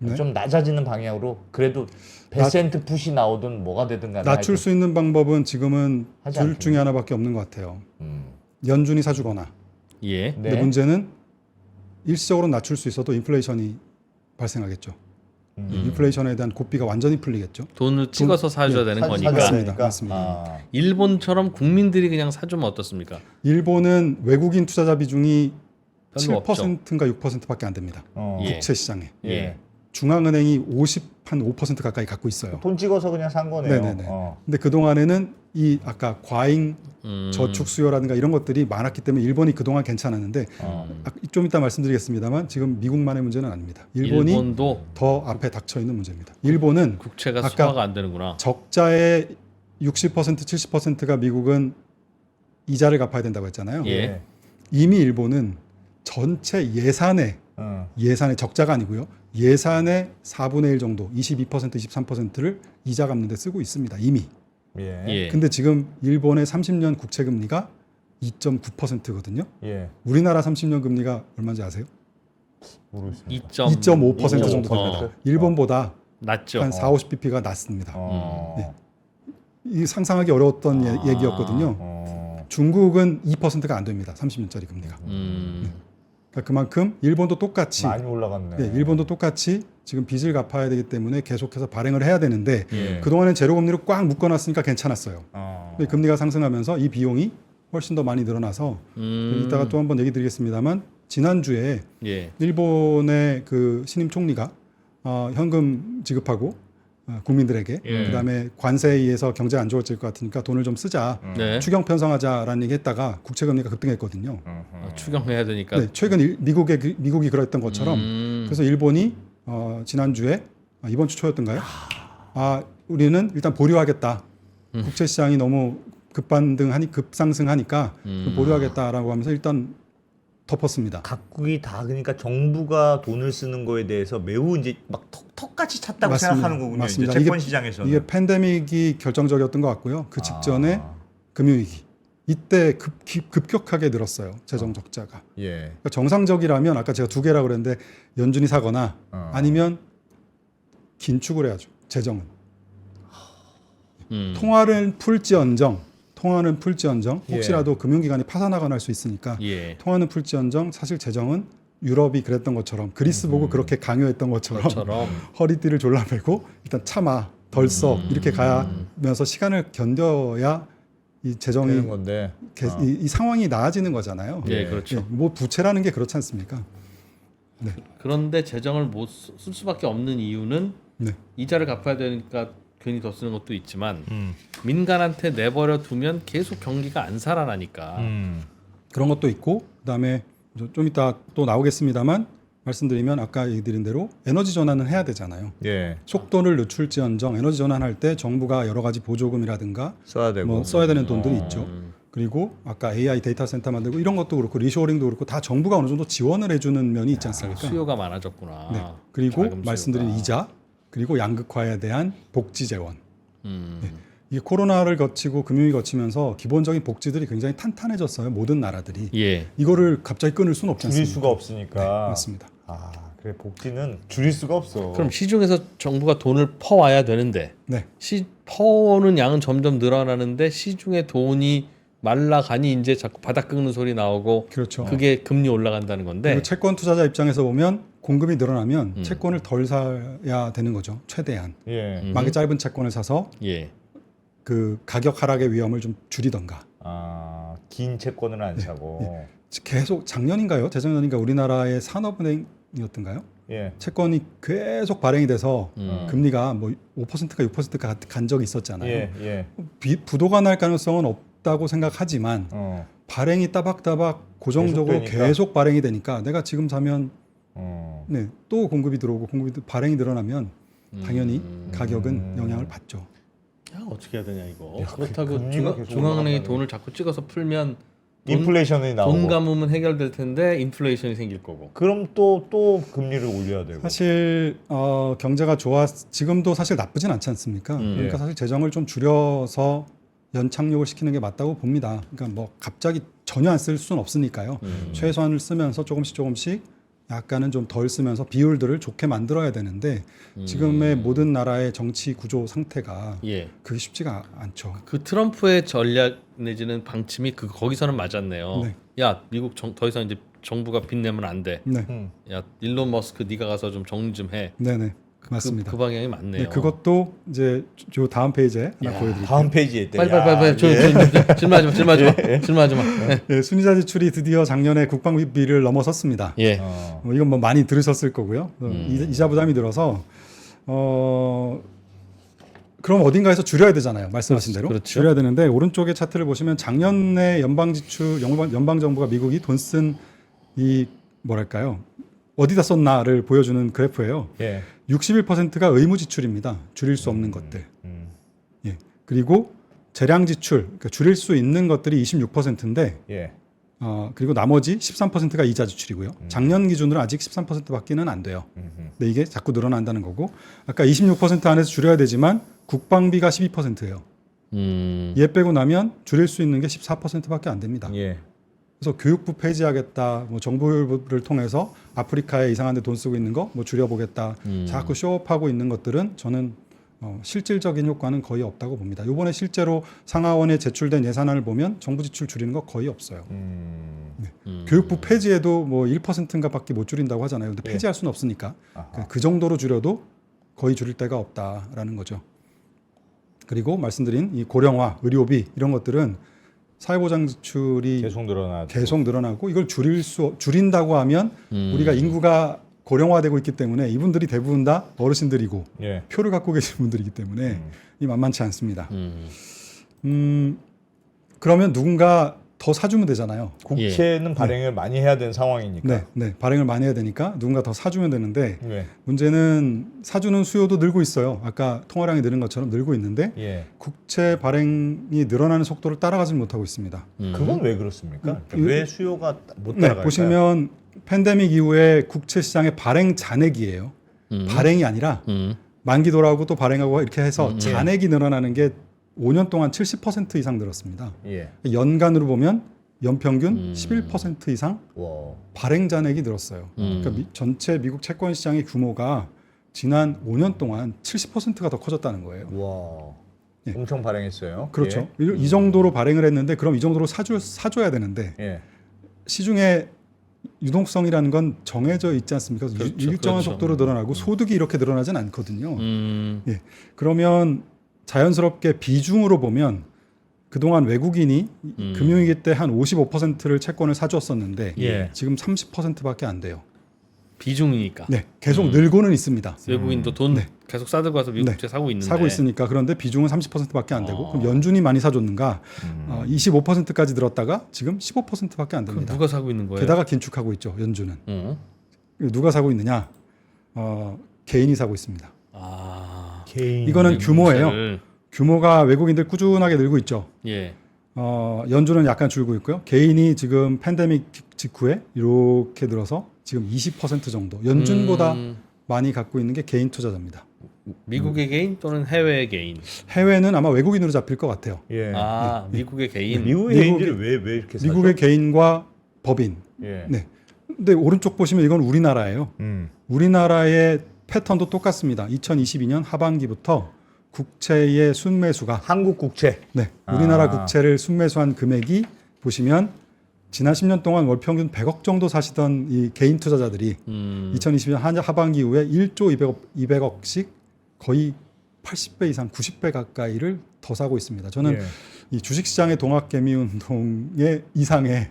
네. 좀 낮아지는 방향으로 그래도 베센트 풋이 나오든 뭐가 되든 간에 낮출 수 있는 방법은 지금은 하지 둘 않겠네. 중에 하나밖에 없는 것 같아요. 음. 연준이 사주거나. 예. 네. 근데 문제는 일시적으로 낮출 수 있어도 인플레이션이 발생하겠죠. 인플레이션에 대한 고삐가 완전히 풀리겠죠. 돈을 찍어서 사줘야 되는 거니까. 맞습니다. 맞습니다. 아. 일본처럼 국민들이 그냥 사주면 어떻습니까? 일본은 외국인 투자자 비중이 별로 7%인가 6%밖에 안 됩니다. 어. 예. 국채 시장에. 예. 중앙은행이 한 5% 가까이 갖고 있어요. 돈 찍어서 그냥 산 거네요. 네네네. 어. 근데 그 동안에는 이 아까 과잉 음. 저축 수요라든가 이런 것들이 많았기 때문에 일본이 그 동안 괜찮았는데 어. 좀 이따 말씀드리겠습니다만 지금 미국만의 문제는 아닙니다. 일본이 일본도 더 앞에 닥쳐 있는 문제입니다. 일본은 국채가 아까 수화가 안 되는구나. 적자의 60% 70%가 미국은 이자를 갚아야 된다고 했잖아요. 예. 이미 일본은 전체 예산의 적자가 아니고요. 예산의 4분의 1 정도, 22% 23%를 이자 갚는 데 쓰고 있습니다. 이미. 예. 예. 근데 지금 일본의 30년 국채 금리가 2.9%거든요. 예. 우리나라 30년 금리가 얼마인지 아세요? 모르겠습니다. 2.5% 정도 2.5%. 됩니다. 일본보다 낮죠. 한 4, 50bp가 낮습니다. 어. 네. 이 상상하기 어려웠던 얘기였거든요. 어. 중국은 2%가 안 됩니다. 30년짜리 금리가. 그러니까 그만큼 일본도 똑같이 많이 올라갔네. 네, 일본도 똑같이 지금 빚을 갚아야 되기 때문에 계속해서 발행을 해야 되는데 예. 그동안엔 제로 금리를 꽉 묶어놨으니까 괜찮았어요. 어. 근데 금리가 상승하면서 이 비용이 훨씬 더 많이 늘어나서 이따가 또 한번 얘기 드리겠습니다만 지난주에 예. 일본의 그 신임 총리가 현금 지급하고 국민들에게 예. 그다음에 관세에 의해서 경제가 안 좋아질 것 같으니까 돈을 좀 쓰자 네. 추경 편성하자라는 얘기 했다가 국채 금리가 급등했거든요. 추경해야 되니까. 네, 최근 미국이 그랬던 것처럼 그래서 일본이 지난주에 이번 주 초였던가요? 우리는 일단 보류하겠다. 국채 시장이 너무 급상승하니까 보류하겠다라고 하면서 일단 덮었습니다. 각국이 다 그러니까 정부가 돈을 쓰는 거에 대해서 매우 이제 막 턱같이 찼다고 생각하는 거군요. 맞습니다. 이제 채권 시장에서는. 이게 팬데믹이 결정적이었던 것 같고요. 그 직전에 금융위기 이때 급격하게 늘었어요. 재정 적자가. 예. 그러니까 정상적이라면 아까 제가 두 개라고 그랬는데 연준이 사거나 아니면 긴축을 해야죠. 재정은. 통화는 풀지언정 혹시라도 금융기관이 파산하거나 할 수 있으니까 예. 통화는 풀지언정 사실 재정은 유럽이 그랬던 것처럼 그리스 보고 그렇게 강요했던 것처럼 허리띠를 졸라매고 일단 참아 덜 써 이렇게 가면서 시간을 견뎌야 이 재정이 되는 건데. 이 상황이 나아지는 거잖아요. 예, 그렇죠. 뭐 부채라는 게 그렇지 않습니까? 그런데 재정을 못 쓸 수밖에 없는 이유는 네. 이자를 갚아야 되니까 괜히 더 쓰는 것도 있지만 민간한테 내버려 두면 계속 경기가 안 살아나니까. 그런 것도 있고 그다음에 좀 이따 또 나오겠습니다만 말씀드리면 아까 얘기드린 대로 에너지 전환은 해야 되잖아요. 예. 속도를 늦출지언정 에너지 전환할 때 정부가 여러 가지 보조금이라든가 써야 되고. 뭐 써야 되는 돈들이 있죠. 그리고 아까 AI 데이터 센터 만들고 이런 것도 그렇고 리쇼어링도 그렇고 다 정부가 어느 정도 지원을 해주는 면이 있지 않습니까? 수요가 많아졌구나. 네. 그리고 자금 수요가. 말씀드린 이자 그리고 양극화에 대한 복지 재원. 네. 이 코로나를 거치고 금융이 거치면서 기본적인 복지들이 굉장히 탄탄해졌어요. 모든 나라들이. 예. 이거를 갑자기 끊을 수는 없지 줄일 않습니까? 수가 없으니까. 네, 맞습니다. 그래 복지는 줄일 수가 없어. 그럼 시중에서 정부가 돈을 퍼와야 되는데 네. 퍼오는 양은 점점 늘어나는데 시중에 돈이 말라가니 이제 자꾸 바닥 긁는 소리 나오고 그렇죠. 그게 금리 올라간다는 건데 그리고 채권 투자자 입장에서 보면 공급이 늘어나면 채권을 덜 사야 되는 거죠. 최대한. 예. 만기 짧은 채권을 사서 예. 그 가격 하락의 위험을 좀 줄이던가. 긴 채권을 안 사고. 계속 작년인가요? 재작년인가 우리나라의 산업은행이었던가요? 예. 채권이 계속 발행이 돼서 금리가 뭐 5%가 6%가 간 적이 있었잖아요. 예. 부도가 날 가능성은 없다고 생각하지만 발행이 따박따박 고정적으로 계속 발행이 되니까 내가 지금 사면 네, 또 공급이 들어오고 발행이 늘어나면 당연히 가격은 영향을 받죠. 야, 어떻게 해야 되냐 이거. 야, 그렇다고 금리가 계속 중앙은행이 올라간다는 돈을 자꾸 찍어서 풀면 인플레이션이 나오고. 돈 감으면 해결될 텐데 인플레이션이 생길 거고. 그럼 또 금리를 올려야 되고. 사실 경제가 지금도 사실 나쁘진 않지 않습니까? 그러니까 예. 사실 재정을 좀 줄여서 연착륙을 시키는 게 맞다고 봅니다. 그러니까 뭐 갑자기 전혀 안 쓸 수는 없으니까요. 최소한을 쓰면서 조금씩 약간은 좀 덜 쓰면서 비율들을 좋게 만들어야 되는데 지금의 모든 나라의 정치 구조 상태가 예. 그게 쉽지가 않죠. 그 트럼프의 전략 내지는 방침이 거기서는 맞았네요. 네. 야 미국 더 이상 이제 정부가 빚 내면 안 돼. 네, 야 일론 머스크 네가 가서 좀 정리 좀 해. 네네 맞습니다. 그 방향이 맞네요. 네, 그것도 이제 요 다음 페이지에 하나 보여드릴게요. 다음 페이지에 있대. 빨리 질문하지 마. 네, 순이자 지출이 드디어 작년에 국방비를 넘어섰습니다. 예. 이건 뭐 많이 들으셨을 거고요. 이자 부담이 늘어서 그럼 어딘가에서 줄여야 되잖아요. 말씀하신 대로 그렇죠. 줄여야 되는데 오른쪽에 차트를 보시면 작년에 연방 지출 연방 정부가 미국이 돈 쓴 이 뭐랄까요 어디다 썼나를 보여주는 그래프예요. 예. 61%가 의무 지출입니다. 줄일 수 없는 것들. 예. 그리고 재량 지출, 그러니까 줄일 수 있는 것들이 26%인데, 예. 그리고 나머지 13%가 이자 지출이고요. 작년 기준으로 아직 13%밖에는 안 돼요. 근데 이게 자꾸 늘어난다는 거고, 아까 26% 안에서 줄여야 되지만 국방비가 12%예요. 얘 빼고 나면 줄일 수 있는 게 14%밖에 안 됩니다. 예. 그래서 교육부 폐지하겠다, 뭐 정부를 통해서 아프리카에 이상한 데 돈 쓰고 있는 거 뭐 줄여보겠다, 자꾸 쇼업하고 있는 것들은 저는 실질적인 효과는 거의 없다고 봅니다. 이번에 실제로 상하원에 제출된 예산안을 보면 정부 지출 줄이는 거 거의 없어요. 네. 교육부 폐지에도 뭐 1%인가 밖에 못 줄인다고 하잖아요. 근데 폐지할 수는 없으니까 그 정도로 줄여도 거의 줄일 데가 없다라는 거죠. 그리고 말씀드린 이 고령화, 의료비 이런 것들은 사회보장 지출이 계속 늘어나고 이걸 줄인다고 하면 우리가 인구가 고령화되고 있기 때문에 이분들이 대부분 다 어르신들이고 예. 표를 갖고 계신 분들이기 때문에 이 만만치 않습니다. 그러면 누군가 더 사주면 되잖아요. 국채는 발행을 많이 해야 되는 상황이니까. 네, 네, 발행을 많이 해야 되니까 누군가 더 사주면 되는데 네. 문제는 사주는 수요도 늘고 있어요. 아까 통화량이 늘은 것처럼 늘고 있는데 예. 국채 발행이 늘어나는 속도를 따라가지 못하고 있습니다. 그건 왜 그렇습니까? 이- 왜 수요가 못 네, 따라갈까요? 보시면 팬데믹 이후에 국채 시장의 발행 잔액이에요. 발행이 아니라 만기 돌아오고 또 발행하고 이렇게 해서 잔액이 늘어나는 게 5년 동안 70% 이상 늘었습니다. 예. 연간으로 보면 연평균 11% 이상 와. 발행 잔액이 늘었어요. 그러니까 전체 미국 채권 시장의 규모가 지난 5년 동안 70%가 더 커졌다는 거예요. 와. 예. 엄청 발행했어요. 그렇죠. 이 정도로 발행을 했는데 그럼 이 정도로 사줘야 되는데 예. 시중에 유동성이라는 건 정해져 있지 않습니까? 그렇죠, 일정한 그렇죠. 속도로 늘어나고 소득이 이렇게 늘어나진 않거든요. 예. 그러면 자연스럽게 비중으로 보면 그동안 외국인이 금융위기 때 한 55%를 채권을 사줬었는데 예. 지금 30%밖에 안 돼요. 비중이니까. 네, 계속 늘고는 있습니다. 외국인도 돈 네. 계속 싸들고 와서 미국 네. 국채 사고 있는데. 사고 있으니까 그런데 비중은 30%밖에 안 되고 그럼 연준이 많이 사줬는가? 25%까지 늘었다가 지금 15%밖에 안 그럼 됩니다. 누가 사고 있는 거예요? 게다가 긴축하고 있죠. 연준은. 어? 누가 사고 있느냐? 개인이 사고 있습니다. 아. 개인. 이거는 규모예요. 국채를. 규모가 외국인들 꾸준하게 늘고 있죠. 예. 연준은 약간 줄고 있고요. 개인이 지금 팬데믹 직후에 이렇게 늘어서 지금 20% 정도. 연준보다 많이 갖고 있는 게 개인 투자자입니다. 미국의 개인 또는 해외의 개인. 해외는 아마 외국인으로 잡힐 것 같아요. 예. 아, 미국의 개인. 미국의 개인들이 왜 이렇게 사죠? 미국의 개인과 법인. 예. 네. 근데 오른쪽 보시면 이건 우리나라예요. 우리나라의 패턴도 똑같습니다. 2022년 하반기부터 국채의 순매수가 한국 국채. 네, 우리나라 아. 국채를 순매수한 금액이 보시면 지난 10년 동안 월 평균 100억 정도 사시던 이 개인 투자자들이 2022년 하반기 이후에 1조 200억씩 거의 80배 이상 90배 가까이를 더 사고 있습니다. 저는 예. 이 주식시장의 동학개미 운동의 이상의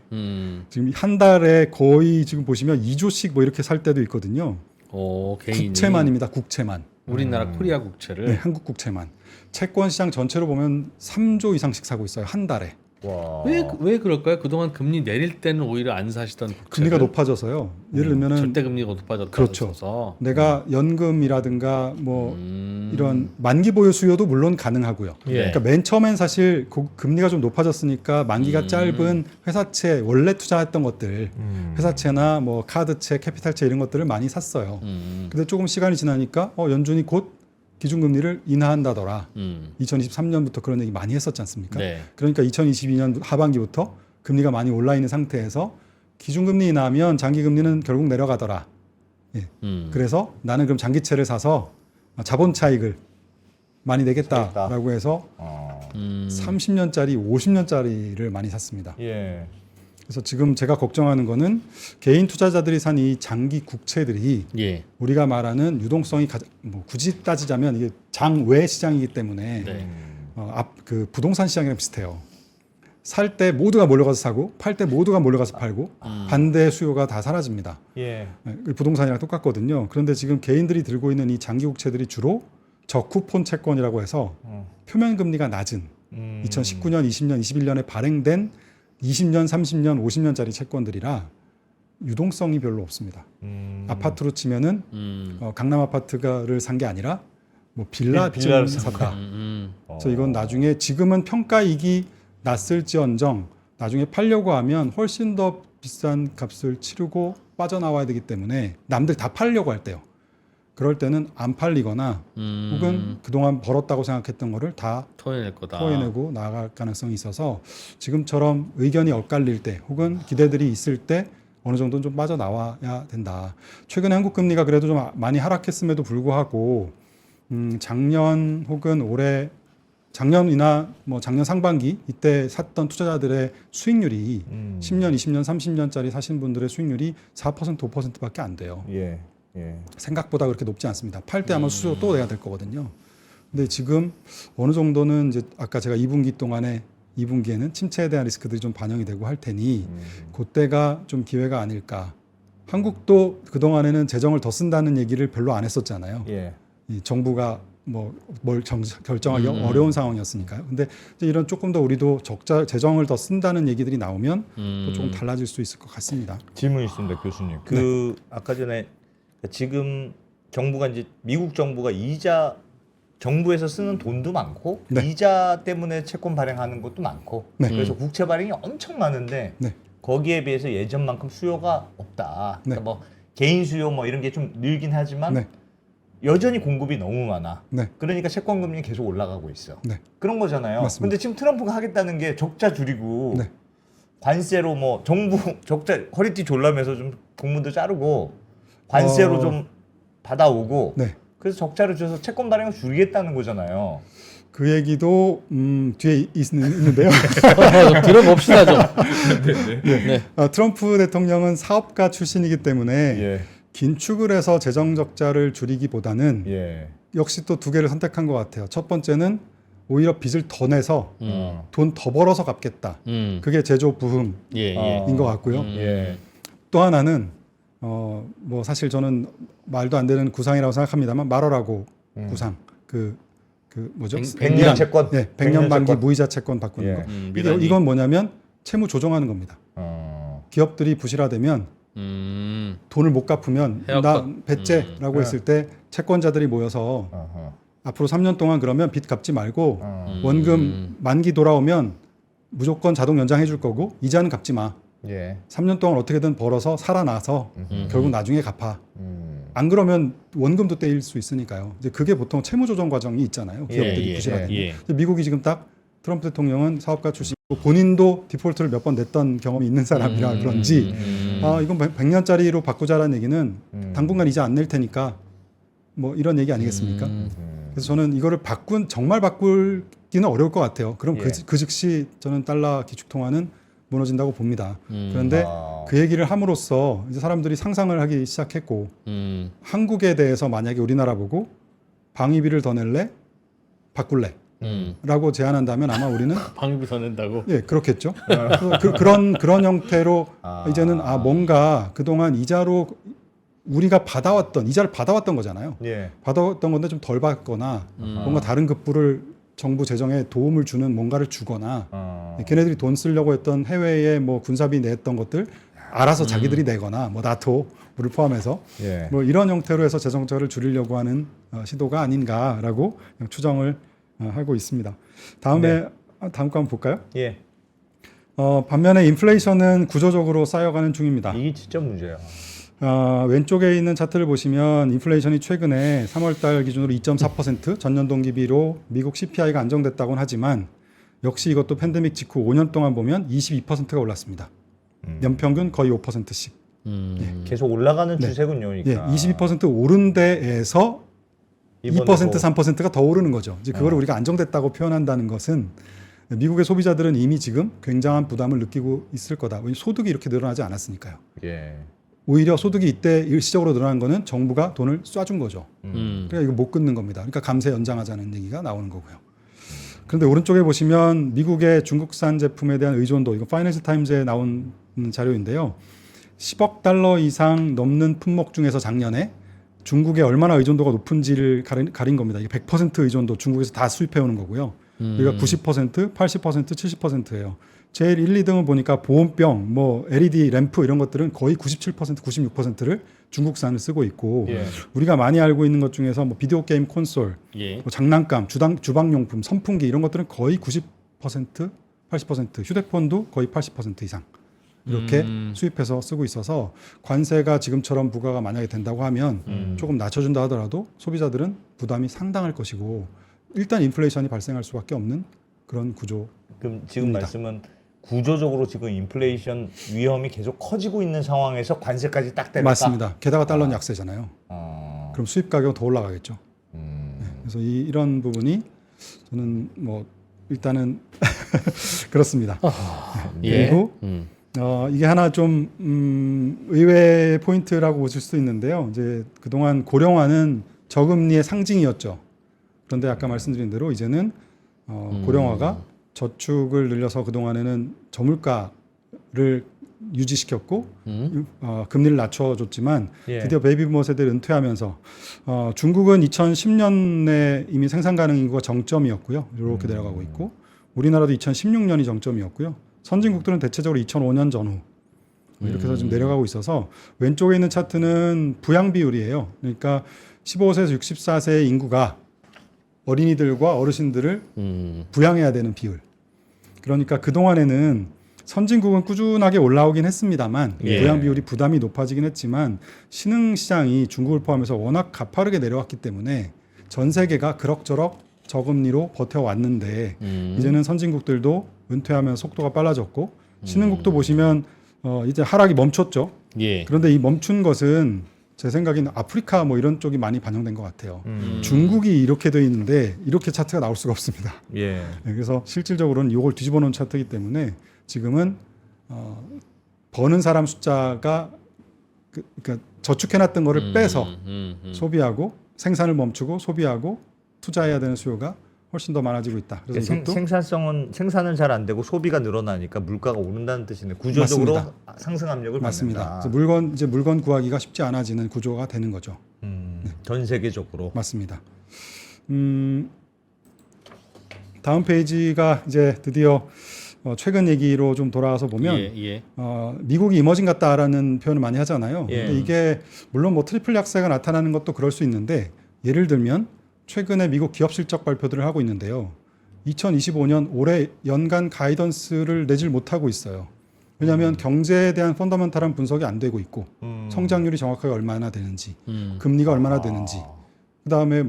지금 한 달에 거의 지금 보시면 2조씩 뭐 이렇게 살 때도 있거든요. 오, 개인이. 국채만입니다. 국채만. 우리나라 코리아 국채를. 네, 한국 국채만. 채권 시장 전체로 보면 3조 이상씩 사고 있어요. 한 달에. 와. 왜 그럴까요? 그동안 금리 내릴 때는 오히려 안 사시던 국채를. 금리가 높아져서요. 예를 들면은 절대 금리가 높아졌다. 그렇죠. 내가 연금이라든가 뭐 이런 만기 보유 수요도 물론 가능하고요. 예. 그러니까 맨 처음엔 사실 금리가 좀 높아졌으니까 만기가 짧은 회사채 원래 투자했던 것들, 회사채나 뭐 카드채, 캐피탈채 이런 것들을 많이 샀어요. 근데 조금 시간이 지나니까 연준이 곧 기준금리를 인하한다더라. 2023년부터 그런 얘기 많이 했었지 않습니까? 네. 그러니까 2022년 하반기부터 금리가 많이 올라 있는 상태에서 기준금리 인하하면 장기금리는 결국 내려가더라. 예. 그래서 나는 그럼 장기채를 사서 자본 차익을 많이 내겠다라고 해서 30년짜리, 50년짜리를 많이 샀습니다. 예. 그래서 지금 제가 걱정하는 거는 개인 투자자들이 산 이 장기 국채들이 예. 우리가 말하는 유동성이 뭐 굳이 따지자면 이게 장외 시장이기 때문에 네. 그 부동산 시장이랑 비슷해요. 살 때 모두가 몰려가서 사고 팔 때 모두가 몰려가서 팔고 반대 수요가 다 사라집니다. 예. 부동산이랑 똑같거든요. 그런데 지금 개인들이 들고 있는 이 장기 국채들이 주로 저쿠폰 채권이라고 해서 표면 금리가 낮은 2019년, 20년, 21년에 발행된 20년, 30년, 50년짜리 채권들이라 유동성이 별로 없습니다. 아파트로 치면은 강남 아파트를 산 게 아니라 뭐 빌라쯤 빌라를 샀다. 그래서 이건 나중에 지금은 평가이익이 났을지언정 나중에 팔려고 하면 훨씬 더 비싼 값을 치르고 빠져나와야 되기 때문에 남들 다 팔려고 할 때요. 그럴 때는 안 팔리거나 혹은 그동안 벌었다고 생각했던 거를 다 토해낼 거다. 토해내고 나아갈 가능성이 있어서 지금처럼 의견이 엇갈릴 때 혹은 기대들이 있을 때 어느 정도는 좀 빠져나와야 된다. 최근에 한국 금리가 그래도 좀 많이 하락했음에도 불구하고 작년 혹은 올해 작년이나 뭐 작년 상반기 이때 샀던 투자자들의 수익률이 10년, 20년, 30년짜리 사신 분들의 수익률이 4%, 5%밖에 안 돼요. 예. 예. 생각보다 그렇게 높지 않습니다. 팔 때 아마 수수료 또 내야 될 거거든요. 근데 지금 어느 정도는 이제 아까 제가 2분기 동안에 2분기에는 침체에 대한 리스크들이 좀 반영이 되고 할 테니 그때가 좀 기회가 아닐까 한국도 그 동안에는 재정을 더 쓴다는 얘기를 별로 안 했었잖아요. 예. 이 정부가 뭐 뭘 결정하기 어려운 상황이었으니까요. 근데 이제 이런 조금 더 우리도 재정을 더 쓴다는 얘기들이 나오면 또 조금 달라질 수 있을 것 같습니다. 질문 있습니다, 교수님. 아까 전에 지금 정부가 이제 미국 정부가 이자 정부에서 쓰는 돈도 많고 네. 이자 때문에 채권 발행하는 것도 많고 네. 그래서 국채 발행이 엄청 많은데 네. 거기에 비해서 예전만큼 수요가 없다. 네. 그러니까 뭐 개인 수요 뭐 이런 게 좀 늘긴 하지만 네. 여전히 공급이 너무 많아. 네. 그러니까 채권 금리 계속 올라가고 있어. 네. 그런 거잖아요. 맞습니다. 근데 지금 트럼프가 하겠다는 게 적자 줄이고 네. 관세로 뭐 정부 적자 허리띠 졸라매서 좀 공무도 자르고 관세로 좀 받아오고 네. 그래서 적자를 줄여서 채권 발행을 줄이겠다는 거잖아요. 그 얘기도 뒤에 있는데요. 좀 들어봅시다 좀. 네. 트럼프 대통령은 사업가 출신이기 때문에 예. 긴축을 해서 재정 적자를 줄이기보다는 예. 역시 또 두 개를 선택한 것 같아요. 첫 번째는 오히려 빚을 더 내서 돈 더 벌어서 갚겠다. 그게 제조 부흥인 예, 예. 것 같고요. 예. 또 하나는 뭐 사실 저는 말도 안 되는 구상이라고 생각합니다만 말어라고 구상 그 뭐죠? 100년 채권. 네, 100년 만기 채권. 무이자 채권 바꾸는 예. 거. 미란이. 이건 뭐냐면 채무 조정하는 겁니다. 기업들이 부실화되면 돈을 못 갚으면 헤어컷. 나 배째라고 했을 때 채권자들이 모여서 어허. 앞으로 3년 동안 그러면 빚 갚지 말고 어. 원금 만기 돌아오면 무조건 자동 연장해 줄 거고 이자는 갚지 마. 예. 3년 동안 어떻게든 벌어서 살아나서 결국 나중에 갚아. 음. 안 그러면 원금도 떼일 수 있으니까요. 이제 그게 보통 채무 조정 과정이 있잖아요. 기업들이 예, 부실하게. 예. 미국이 지금 딱 트럼프 대통령은 사업가 출신이고 본인도 디폴트를 몇 번 냈던 경험이 있는 사람이라 그런지 이건 100년짜리로 바꾸자라는 얘기는 당분간 이자 안 낼 테니까 뭐 이런 얘기 아니겠습니까? 그래서 저는 이거를 정말 바꾸기는 어려울 것 같아요. 그럼 예. 그 즉시 저는 달러 기축통화는 무너진다고 봅니다. 그런데 아. 그 얘기를 함으로써 이제 사람들이 상상을 하기 시작했고 한국에 대해서 만약에 우리나라 보고 방위비를 더 낼래? 바꿀래? 라고 제안한다면 아마 우리는 방비 더 낸다고. 예 그렇겠죠. 그런 형태로 이제는 뭔가 그동안 이자로 우리가 이자를 받아왔던 거잖아요. 예. 받아왔던 건데 좀 덜 받거나 뭔가 다른 급부를 정부 재정에 도움을 주는 뭔가를 주거나 걔네들이 돈 쓰려고 했던 해외에 뭐 군사비 냈던 것들 알아서 자기들이 내거나 뭐 나토를 포함해서 예. 뭐 이런 형태로 해서 재정 적자를 줄이려고 하는 시도가 아닌가라고 그냥 추정을 하고 있습니다. 다음 거 한번 볼까요? 예. 반면에 인플레이션은 구조적으로 쌓여가는 중입니다. 이게 진짜 문제야. 왼쪽에 있는 차트를 보시면 인플레이션이 최근에 3월달 기준으로 2.4% 전년 동기비로 미국 CPI가 안정됐다고는 하지만 역시 이것도 팬데믹 직후 5년 동안 보면 22%가 올랐습니다. 연평균 거의 5%씩. 계속 올라가는 네. 추세군요. 예, 그러니까. 22% 오른 데에서 2% 이번에도. 3%가 더 오르는 거죠. 이제 그걸 우리가 안정됐다고 표현한다는 것은 미국의 소비자들은 이미 지금 굉장한 부담을 느끼고 있을 거다. 소득이 이렇게 늘어나지 않았으니까요. 예. 오히려 소득이 이때 일시적으로 늘어난 거는 정부가 돈을 쏴준 거죠. 그러니까 이거 못 끊는 겁니다. 그러니까 감세 연장하자는 얘기가 나오는 거고요. 그런데 오른쪽에 보시면 미국의 중국산 제품에 대한 의존도, 이거 파이낸셜 타임즈에 나온 자료인데요. 10억 달러 이상 넘는 품목 중에서 작년에 중국에 얼마나 의존도가 높은지를 가린 겁니다. 이게 100% 의존도 중국에서 다 수입해 오는 거고요. 우리가 90%, 80%, 70%예요. 제일 1, 2등은 보니까 보온병, 뭐 LED 램프 이런 것들은 거의 97%, 96%를 중국산을 쓰고 있고 예. 우리가 많이 알고 있는 것 중에서 뭐 비디오 게임 콘솔, 예. 뭐 장난감, 주방용품, 선풍기 이런 것들은 거의 90%, 80%, 휴대폰도 거의 80% 이상 이렇게 수입해서 쓰고 있어서 관세가 지금처럼 부과가 만약에 된다고 하면 조금 낮춰준다 하더라도 소비자들은 부담이 상당할 것이고 일단 인플레이션이 발생할 수밖에 없는 그런 구조. 그럼 지금 말씀은 구조적으로 지금 인플레이션 위험이 계속 커지고 있는 상황에서 관세까지 딱 때렸다. 맞습니다. 게다가 달러는 약세잖아요. 그럼 수입 가격은 더 올라가겠죠. 그래서 이런 부분이 저는 뭐 일단은 그렇습니다. 예. 그리고 이게 하나 좀 의외의 포인트라고 보실 수도 있는데요. 이제 그동안 고령화는 저금리의 상징이었죠. 그런데 아까 말씀드린 대로 이제는 고령화가 저축을 늘려서 그동안에는 저물가를 유지시켰고 금리를 낮춰줬지만 예. 드디어 베이비부머 세대를 은퇴하면서 중국은 2010년에 이미 생산 가능 인구가 정점이었고요. 이렇게 내려가고 있고 우리나라도 2016년이 정점이었고요. 선진국들은 대체적으로 2005년 전후 이렇게 해서 지금 내려가고 있어서 왼쪽에 있는 차트는 부양 비율이에요. 그러니까 15세에서 64세의 인구가 어린이들과 어르신들을 부양해야 되는 비율. 그러니까 그동안에는 선진국은 꾸준하게 올라오긴 했습니다만 예. 부양 비율이 부담이 높아지긴 했지만 신흥 시장이 중국을 포함해서 워낙 가파르게 내려왔기 때문에 전 세계가 그럭저럭 저금리로 버텨왔는데 이제는 선진국들도 은퇴하면 속도가 빨라졌고 신흥국도 보시면 이제 하락이 멈췄죠. 예. 그런데 이 멈춘 것은 제 생각에는 아프리카 뭐 이런 쪽이 많이 반영된 것 같아요. 중국이 이렇게 돼 있는데 이렇게 차트가 나올 수가 없습니다. 예. 네, 그래서 실질적으로는 이걸 뒤집어 놓은 차트이기 때문에 지금은 버는 사람 숫자가 그러니까 저축해놨던 거를 빼서 소비하고 생산을 멈추고 소비하고 투자해야 되는 수요가 훨씬 더 많아지고 있다. 그래서 그러니까 이것도 생산성은 생산은 잘 안 되고 소비가 늘어나니까 물가가 오른다는 뜻이네. 구조적으로 맞습니다. 상승 압력을 맞습니다. 받는다. 그래서 물건 구하기가 쉽지 않아지는 구조가 되는 거죠. 전 세계적으로. 맞습니다. 다음 페이지가 이제 드디어 최근 얘기로 좀 돌아와서 보면 예. 미국이 이머징 같다라는 표현을 많이 하잖아요. 예. 근데 이게 물론 뭐 트리플 약세가 나타나는 것도 그럴 수 있는데 예를 들면 최근에 미국 기업 실적 발표들을 하고 있는데요. 2025년 올해 연간 가이던스를 내질 못하고 있어요. 왜냐하면 경제에 대한 펀더멘탈한 분석이 안 되고 있고 성장률이 정확하게 얼마나 되는지 금리가 얼마나 되는지 그다음에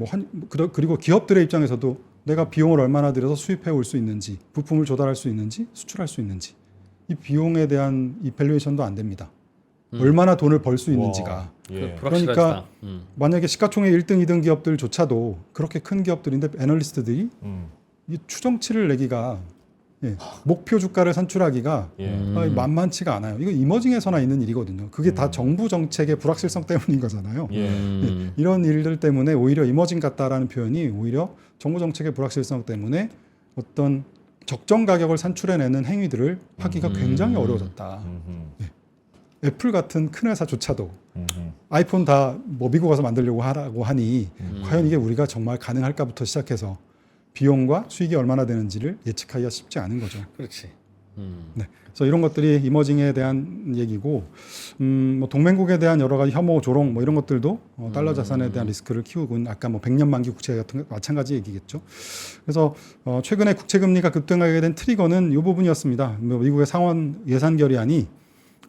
그리고 기업들의 입장에서도 내가 비용을 얼마나 들여서 수입해 올 수 있는지 부품을 조달할 수 있는지 수출할 수 있는지 이 비용에 대한 이 밸류에이션도 안 됩니다. 얼마나 돈을 벌 수 있는지가 예. 그러니까 만약에 시가총액 1등, 2등 기업들,조차도 그렇게 큰 기업들인데 애널리스트들이 이 추정치를 내기가 목표 주가를 산출하기가 만만치가 않아요. 이거 이머징에서나 있는 일이거든요. 그게 다 정부 정책의 불확실성 때문인 거잖아요. 이런 일들 때문에 오히려 이머징 같다라는 표현이 오히려 정부 정책의 불확실성 때문에 어떤 적정 가격을 산출해내는 행위들을 하기가 굉장히 어려워졌다. 애플 같은 큰 회사조차도 아이폰 다 뭐 미국 가서 만들려고 하라고 하니 과연 이게 우리가 정말 가능할까부터 시작해서 비용과 수익이 얼마나 되는지를 예측하기가 쉽지 않은 거죠. 그렇지. 네. 그래서 이런 것들이 이머징에 대한 얘기고, 뭐 동맹국에 대한 여러 가지 혐오, 조롱 뭐 이런 것들도 달러 자산에 대한 리스크를 키우고, 아까 뭐 100년 만기 국채 같은 거 마찬가지 얘기겠죠. 그래서 최근에 국채 금리가 급등하게 된 트리거는 이 부분이었습니다. 미국의 상원 예산 결의안이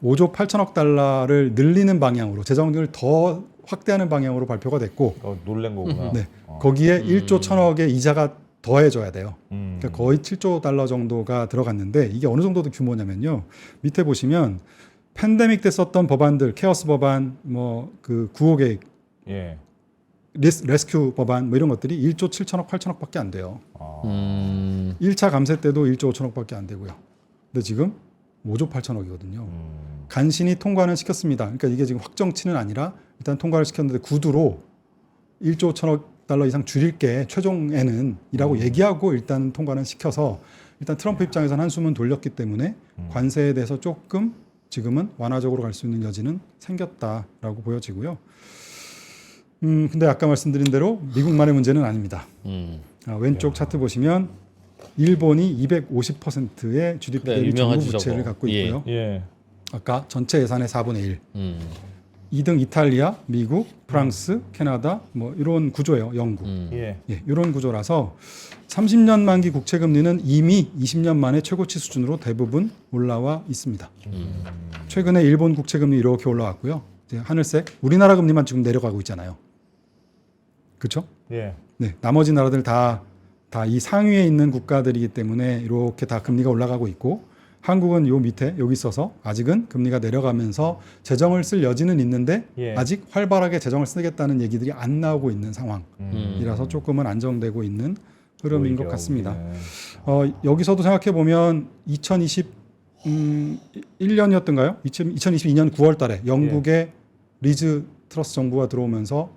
5조 8천억 달러를 늘리는 방향으로 재정을 더 확대하는 방향으로 발표가 됐고, 놀란 거구나. 네. 거기에 1조 1천억의 이자가 더해져야 돼요. 그러니까 거의 7조 달러 정도가 들어갔는데 이게 어느 정도 규모냐면요. 밑에 보시면 팬데믹 때 썼던 법안들, 케어스 법안, 뭐 그 구호 계획, 레스큐 법안 뭐 이런 것들이 1조 7천억, 8천억밖에 안 돼요. 1차 감세 때도 1조 5천억밖에 안 되고요. 근데 지금 5조 8천억이거든요. 간신히 통과는 시켰습니다. 그러니까 이게 지금 확정치는 아니라 일단 통과를 시켰는데 구두로 1조 5천억 달러 이상 줄일게 최종에는 이라고 얘기하고 일단 통과는 시켜서 일단 트럼프 입장에서는 한숨은 돌렸기 때문에 관세에 대해서 조금 지금은 완화적으로 갈 수 있는 여지는 생겼다라고 보여지고요. 근데 아까 말씀드린 대로 미국만의 문제는 아닙니다. 왼쪽 차트 보시면 일본이 250%의 GDP 대비 정부 부채를 갖고 있고요. 아까 전체 예산의 4분의 1. 2등 이탈리아, 미국, 프랑스, 캐나다 뭐 이런 구조예요. 영국. 이런 구조라서 30년 만기 국채 금리는 이미 20년 만에 최고치 수준으로 대부분 올라와 있습니다. 최근에 일본 국채 금리 이렇게 올라왔고요. 이제 하늘색 우리나라 금리만 지금 내려가고 있잖아요. 그렇죠? 네. 나머지 나라들 다 이 상위에 있는 국가들이기 때문에 이렇게 다 금리가 올라가고 있고 한국은 요 밑에 여기 있어서 아직은 금리가 내려가면서 재정을 쓸 여지는 있는데 아직 활발하게 재정을 쓰겠다는 얘기들이 안 나오고 있는 상황이라서 조금은 안정되고 있는 흐름인 것 같습니다. 여기서도 생각해 보면 2021년이었던가요? 2022년 9월 달에 영국의 리즈 트러스 정부가 들어오면서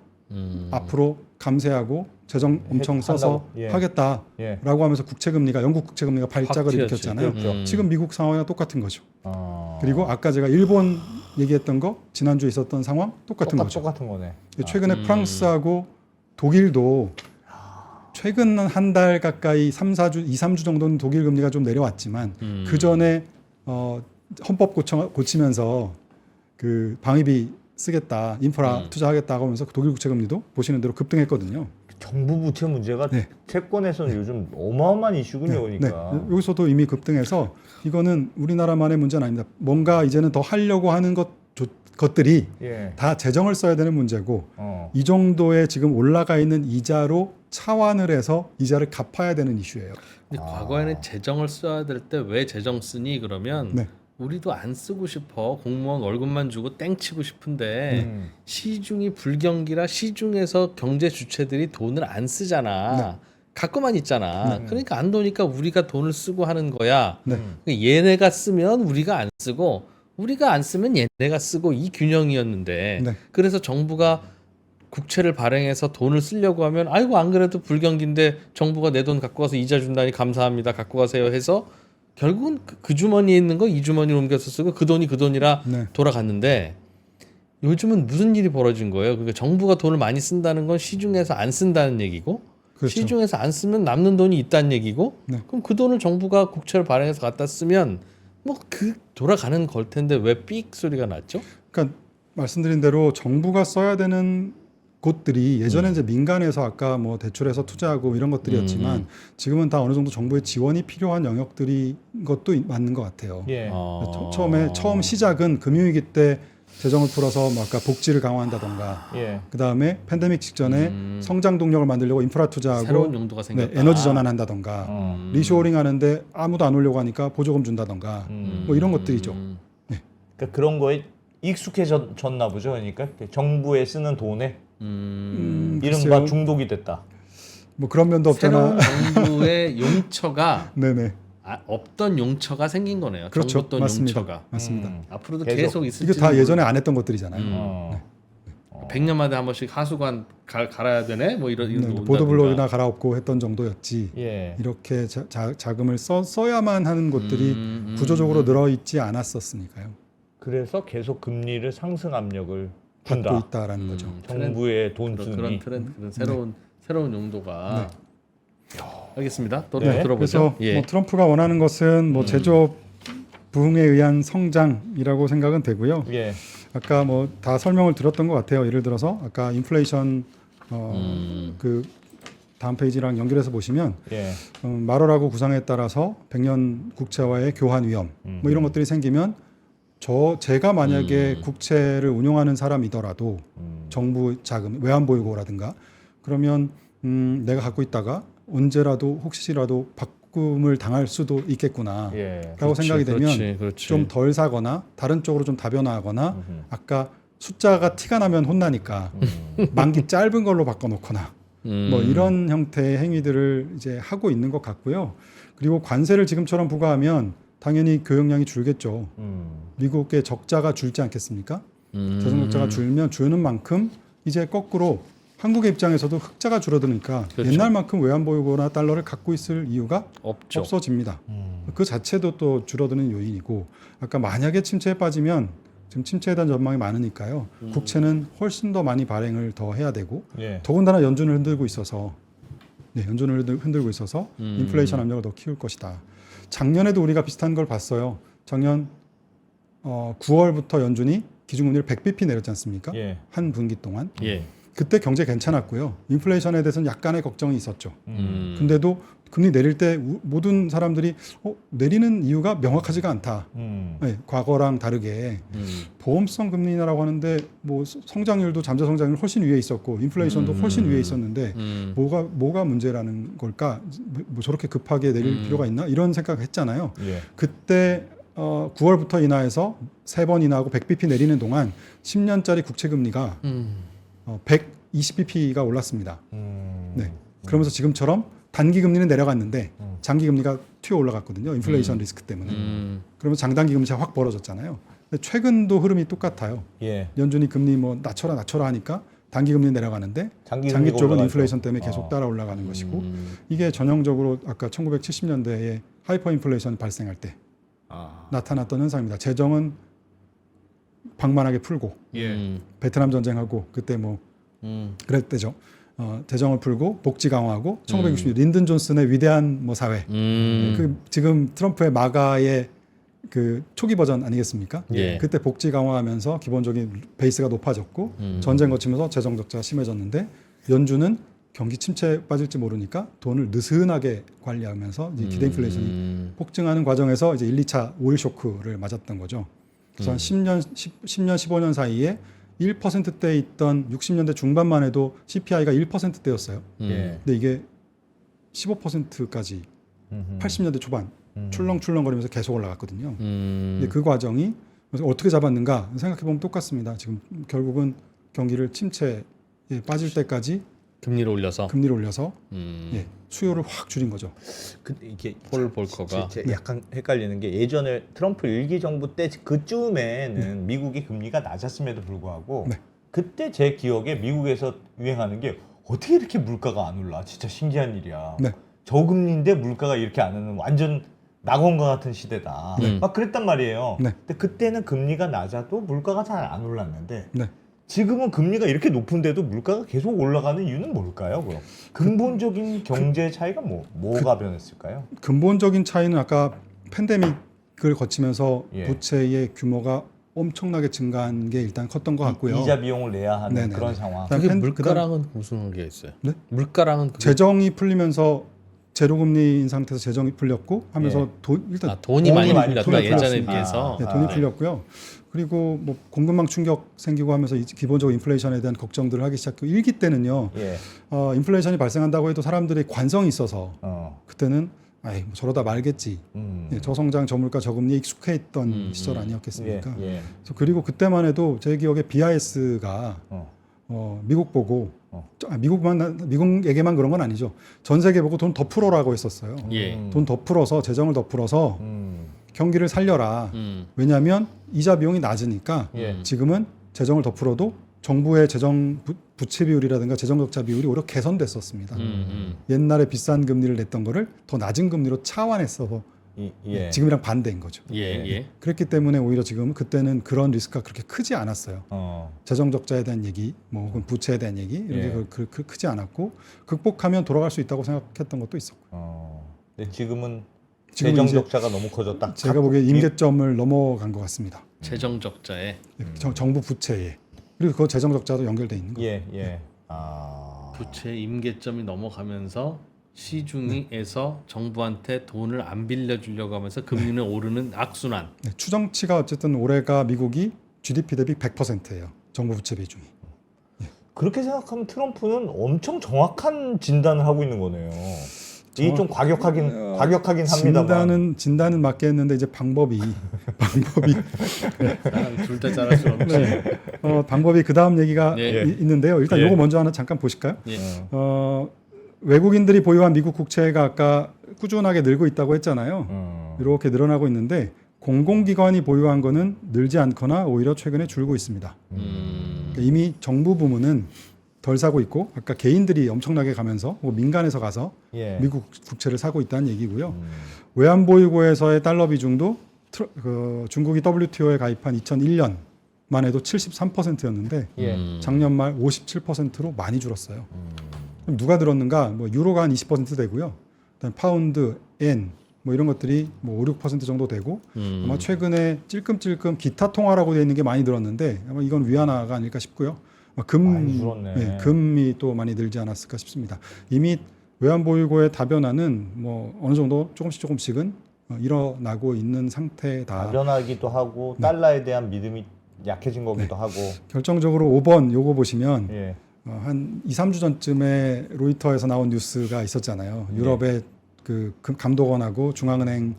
앞으로 감세하고 재정 엄청 써서 한다고? 예. 하겠다라고 예. 하면서 국채금리가 영국 국채금리가 발작을 튀었지. 일으켰잖아요. 튀었죠. 지금 미국 상황이랑 똑같은 거죠. 어. 그리고 아까 제가 일본 얘기했던 거 지난주에 있었던 상황 똑같은 거죠. 똑같은 거네. 최근에 프랑스하고 독일도 최근 한 달 가까이 3주 정도는 독일 금리가 좀 내려왔지만 그 전에 헌법 고치면서 그 방위비 쓰겠다, 인프라 투자하겠다고 하면서 독일 국채 금리도 보시는 대로 급등했거든요. 정부 부채 문제가 네. 채권에서는 요즘 어마어마한 이슈군요. 그러니까. 네. 여기서도 이미 급등해서 이거는 우리나라만의 문제는 아닙니다. 뭔가 이제는 더 하려고 하는 것들이 예. 다 재정을 써야 되는 문제고 어. 이 정도의 지금 올라가 있는 이자로 차환을 해서 이자를 갚아야 되는 이슈예요. 근데 과거에는 재정을 써야 될 때 왜 재정 쓰니 그러면 네. 우리도 안 쓰고 싶어 공무원 월급만 주고 땡치고 싶은데 시중이 불경기라 시중에서 경제 주체들이 돈을 안 쓰잖아. 갖고만 있잖아. 그러니까 안 도니까 우리가 돈을 쓰고 하는 거야. 네. 그러니까 얘네가 쓰면 우리가 안 쓰고 우리가 안 쓰면 얘네가 쓰고 이 균형이었는데 네. 그래서 정부가 국채를 발행해서 돈을 쓰려고 하면 아이고 안 그래도 불경기인데 정부가 내 돈 갖고 가서 이자 준다니 감사합니다 갖고 가세요 해서 결국은 그 주머니에 있는 거 이 주머니로 옮겨서 쓰고 그 돈이 그 돈이라 네. 돌아갔는데 요즘은 무슨 일이 벌어진 거예요? 그러니까 정부가 돈을 많이 쓴다는 건 시중에서 안 쓴다는 얘기고 그렇죠. 시중에서 안 쓰면 남는 돈이 있다는 얘기고 네. 그럼 그 돈을 정부가 국채를 발행해서 갖다 쓰면 뭐 그 돌아가는 걸 텐데 왜 삑 소리가 났죠? 그러니까 말씀드린 대로 정부가 써야 되는 곳들이 예전에 이제 민간에서 아까 뭐 대출해서 투자하고 이런 것들이었지만 지금은 다 어느 정도 정부의 지원이 필요한 영역들이 것도 맞는 것 같아요. 예. 처음 시작은 금융위기 때 재정을 풀어서 뭐 아까 복지를 강화한다던가 예. 그 다음에 팬데믹 직전에 성장 동력을 만들려고 인프라 투자하고 새로운 용도가 생겼다. 네, 에너지 전환한다던가 어. 리쇼어링 하는데 아무도 안 오려고 하니까 보조금 준다던가 뭐 이런 것들이죠. 그러니까 그런 거에 익숙해졌나 보죠. 그러니까 정부에 쓰는 돈에 이른바 글쎄요. 중독이 됐다. 뭐 그런 면도 없잖아. 새로운 정부의 용처가 네네. 없던 용처가 생긴 거네요. 그렇죠. 정부 돈 맞습니다. 용처가 맞습니다. 앞으로도 계속. 계속 있을지 이게 다 예전에 안 했던 것들이잖아요. 어. 100년마다 한 번씩 하수관 갈아야 되네. 뭐 이런 네, 보도블록이나 갈아엎고 했던 정도였지. 예. 이렇게 자금을 써야만 하는 곳들이 구조적으로 늘어 있지 않았었으니까요. 그래서 계속 금리를 상승 압력을 받고 준다. 있다라는 거죠. 정부의 돈 그런 쓰니. 트렌드, 그런 새로운 용도가. 알겠습니다. 또 네. 들어보죠. 그래서 예. 뭐 트럼프가 원하는 것은 뭐 제조업 부흥에 의한 성장이라고 생각은 되고요. 예. 아까 뭐 다 설명을 드렸던 것 같아요. 예를 들어서 아까 인플레이션 그 다음 페이지랑 연결해서 보시면 예. 말월하고 구상에 따라서 100년 국채와의 교환 위험 뭐 이런 것들이 생기면 제가 만약에 국채를 운용하는 사람이더라도 정부 자금 외환보유고라든가 그러면 내가 갖고 있다가 언제라도 혹시라도 바꿈을 당할 수도 있겠구나 예. 라고 생각이 되면 그렇지. 좀 덜 사거나 다른 쪽으로 좀 다변화하거나 아까 숫자가 티가 나면 혼나니까 만기 짧은 걸로 바꿔놓거나 뭐 이런 형태의 행위들을 이제 하고 있는 것 같고요. 그리고 관세를 지금처럼 부과하면 당연히 교역량이 줄겠죠. 미국의 적자가 줄지 않겠습니까? 재정 적자가 줄면 주는 만큼 이제 거꾸로 한국의 입장에서도 흑자가 줄어드니까 그렇죠. 옛날만큼 외환보유고나 달러를 갖고 있을 이유가 없죠. 없어집니다. 그 자체도 또 줄어드는 요인이고 아까 만약에 침체에 빠지면 지금 침체에 대한 전망이 많으니까요. 국채는 훨씬 더 많이 발행을 더 해야 되고 예. 더군다나 연준을 흔들고 있어서 흔들고 있어서 인플레이션 압력을 더 키울 것이다. 작년에도 우리가 비슷한 걸 봤어요. 작년 9월부터 연준이 기준금리를 100bp 내렸지 않습니까? 예. 한 분기 동안. 예. 그때 경제 괜찮았고요. 인플레이션에 대해서는 약간의 걱정이 있었죠. 근데도 금리 내릴 때 모든 사람들이 내리는 이유가 명확하지가 않다. 네, 과거랑 다르게 보험성 금리 인하라고 하는데 뭐 성장률도 잠재 성장률 훨씬 위에 있었고 인플레이션도 훨씬 위에 있었는데 뭐가 문제라는 걸까? 뭐 저렇게 급하게 내릴 필요가 있나? 이런 생각을 했잖아요. 예. 그때 9월부터 인하해서 3번 인하하고 100bp 내리는 동안 10년짜리 국채 금리가 120bp가 올랐습니다. 네. 그러면서 지금처럼 단기 금리는 내려갔는데 장기 금리가 튀어 올라갔거든요. 인플레이션 리스크 때문에. 그러면서 장단기 금리가 확 벌어졌잖아요. 근데 최근도 흐름이 똑같아요. 예. 연준이 금리 뭐 낮춰라 하니까 단기 금리 내려가는데 장기 장기 금리가 쪽은 올라가죠. 인플레이션 때문에 계속 따라 올라가는 것이고 이게 전형적으로 아까 1970년대에 하이퍼 인플레이션 발생할 때 나타났던 현상입니다. 재정은 방만하게 풀고 베트남 전쟁하고 그때 뭐 그랬대죠. 재정을 풀고 복지 강화하고 1966 린든 존슨의 위대한 뭐 사회 그 지금 트럼프의 마가의 그 초기 버전 아니겠습니까? 예. 그때 복지 강화하면서 기본적인 베이스가 높아졌고 전쟁 거치면서 재정 적자가 심해졌는데 연준은 경기 침체에 빠질지 모르니까 돈을 느슨하게 관리하면서 이제 기대 인플레이션이 폭증하는 과정에서 이제 1, 2차 오일 쇼크를 맞았던 거죠. 그래서 한 10년, 15년 사이에 1%대에 있던 60년대 중반만 해도 CPI가 1%대였어요. 예. 근데 이게 15%까지 80년대 초반 출렁출렁거리면서 계속 올라갔거든요. 근데 그 과정이 그래서 어떻게 잡았는가 생각해 보면 똑같습니다. 지금 결국은 경기를 침체에 빠질 때까지 금리를 올려서 예, 수요를 확 줄인 거죠. 근데 이게 폴 볼커가 약간 헷갈리는 게 예전에 트럼프 1기 정부 때 그쯤에는 미국이 금리가 낮았음에도 불구하고 네. 그때 제 기억에 미국에서 유행하는 게 어떻게 이렇게 물가가 안 올라? 진짜 신기한 일이야. 네. 저금리인데 물가가 이렇게 안 오는 완전 낙원과 같은 시대다. 네. 막 그랬단 말이에요. 네. 근데 그때는 금리가 낮아도 물가가 잘 안 올랐는데 네. 지금은 금리가 이렇게 높은데도 물가가 계속 올라가는 이유는 뭘까요? 그럼 근본적인 경제 차이가 뭐가 변했을까요? 근본적인 차이는 아까 팬데믹을 거치면서 예. 부채의 규모가 엄청나게 증가한 게 일단 컸던 것 같고요. 이자 비용을 내야 하는 네네네. 그런 상황. 그다음 그게 팬- 물가랑은 무슨 관계가 있어요? 네? 물가랑은 그게 재정이 풀리면서 제로금리인 상태에서 재정이 풀렸고 하면서 예. 일단 돈이 많이 많이 풀렸다 풀렸습니다. 예전에 비해서 네, 돈이 풀렸고요. 그리고 뭐 공급망 충격 생기고 하면서 기본적으로 인플레이션에 대한 걱정들을 하기 시작했고 1기 때는요. 예. 인플레이션이 발생한다고 해도 사람들이 관성이 있어서 어. 그때는 아이 뭐 저러다 말겠지. 예, 저성장 저물가 저금리에 익숙해 있던 시절 아니었겠습니까? 예. 예. 그래서 그리고 그때만 해도 제 기억에 BIS가 미국 보고 미국에게만 그런 건 아니죠. 전 세계 보고 돈 더 풀어라고 했었어요. 예. 돈 더 풀어서 재정을 더 풀어서 경기를 살려라. 왜냐하면 이자 비용이 낮으니까 예. 지금은 재정을 더 풀어도 정부의 재정 부채 비율이라든가 재정 적자 비율이 오히려 개선됐었습니다. 옛날에 비싼 금리를 냈던 거를 더 낮은 금리로 차환했어서 예. 지금이랑 반대인 거죠. 예. 그렇기 때문에 오히려 지금 그때는 그런 리스크가 그렇게 크지 않았어요. 재정 적자에 대한 얘기, 뭐 혹은 부채에 대한 얘기 이런 예. 게 그 크지 않았고 극복하면 돌아갈 수 있다고 생각했던 것도 있었고. 근데 지금은 지금은 재정 이제 적자가 너무 커졌다. 제가 보기에 임계점을 넘어간 것 같습니다. 재정 적자에 정부 부채에 그리고 그 재정 적자도 연결돼 있는 거예요. 예. 부채 임계점이 넘어가면서 시중에서 정부한테 돈을 안 빌려주려고 하면서 금리는 오르는 악순환. 네, 추정치가 어쨌든 올해가 미국이 GDP 대비 100%예요. 정부 부채 비중이. 그렇게 생각하면 트럼프는 엄청 정확한 진단을 하고 있는 거네요. 이게 좀 과격하긴 합니다만. 진단은 맞게 했는데 이제 방법이 둘 다 잘할 수 없지. 네. 방법이 그 다음 얘기가 예. 있는데요. 일단 예. 요거 먼저 하나 잠깐 보실까요? 예. 외국인들이 보유한 미국 국채가 아까 꾸준하게 늘고 있다고 했잖아요. 이렇게 늘어나고 있는데 공공기관이 보유한 거는 늘지 않거나 오히려 최근에 줄고 있습니다. 그러니까 이미 정부 부문은 덜 사고 있고 아까 개인들이 엄청나게 가면서 혹은 민간에서 가서 예. 미국 국채를 사고 있다는 얘기고요. 외환보유고에서의 달러 비중도 중국이 WTO에 가입한 2001년만 해도 73%였는데 예. 작년 말 57%로 많이 줄었어요. 그럼 누가 들었는가? 뭐 유로가 한 20% 되고요. 그다음 파운드, 엔 뭐 이런 것들이 뭐 5, 6% 정도 되고 아마 최근에 찔끔찔끔 기타 통화라고 되어 있는 게 많이 늘었는데 아마 이건 위안화가 아닐까 싶고요. 많이 줄었네. 네, 금이 또 많이 늘지 않았을까 싶습니다. 이미 외환보유고의 다변화는 뭐 어느 정도 조금씩은 일어나고 있는 상태다. 변하기도 하고 달러에 대한 믿음이 약해진 거기도 하고. 결정적으로 5번 요거 보시면 예. 한 2, 3주 전쯤에 로이터에서 나온 뉴스가 있었잖아요. 유럽의 그 감독원하고 중앙은행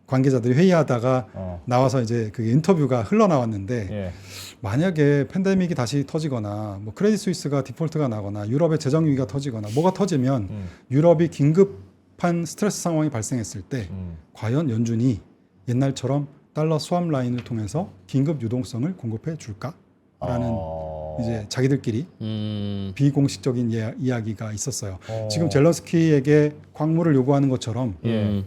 관계자들이 회의하다가 나와서 이제 그 인터뷰가 흘러나왔는데 예. 만약에 팬데믹이 다시 터지거나 뭐 크레딧 스위스가 디폴트가 나거나 유럽의 재정 위기가 터지거나 뭐가 터지면 유럽이 긴급한 스트레스 상황이 발생했을 때 과연 연준이 옛날처럼 달러 수합 라인을 통해서 긴급 유동성을 공급해 줄까라는 이제 자기들끼리 비공식적인 이야기가 있었어요. 지금 젤런스키에게 광물을 요구하는 것처럼 예.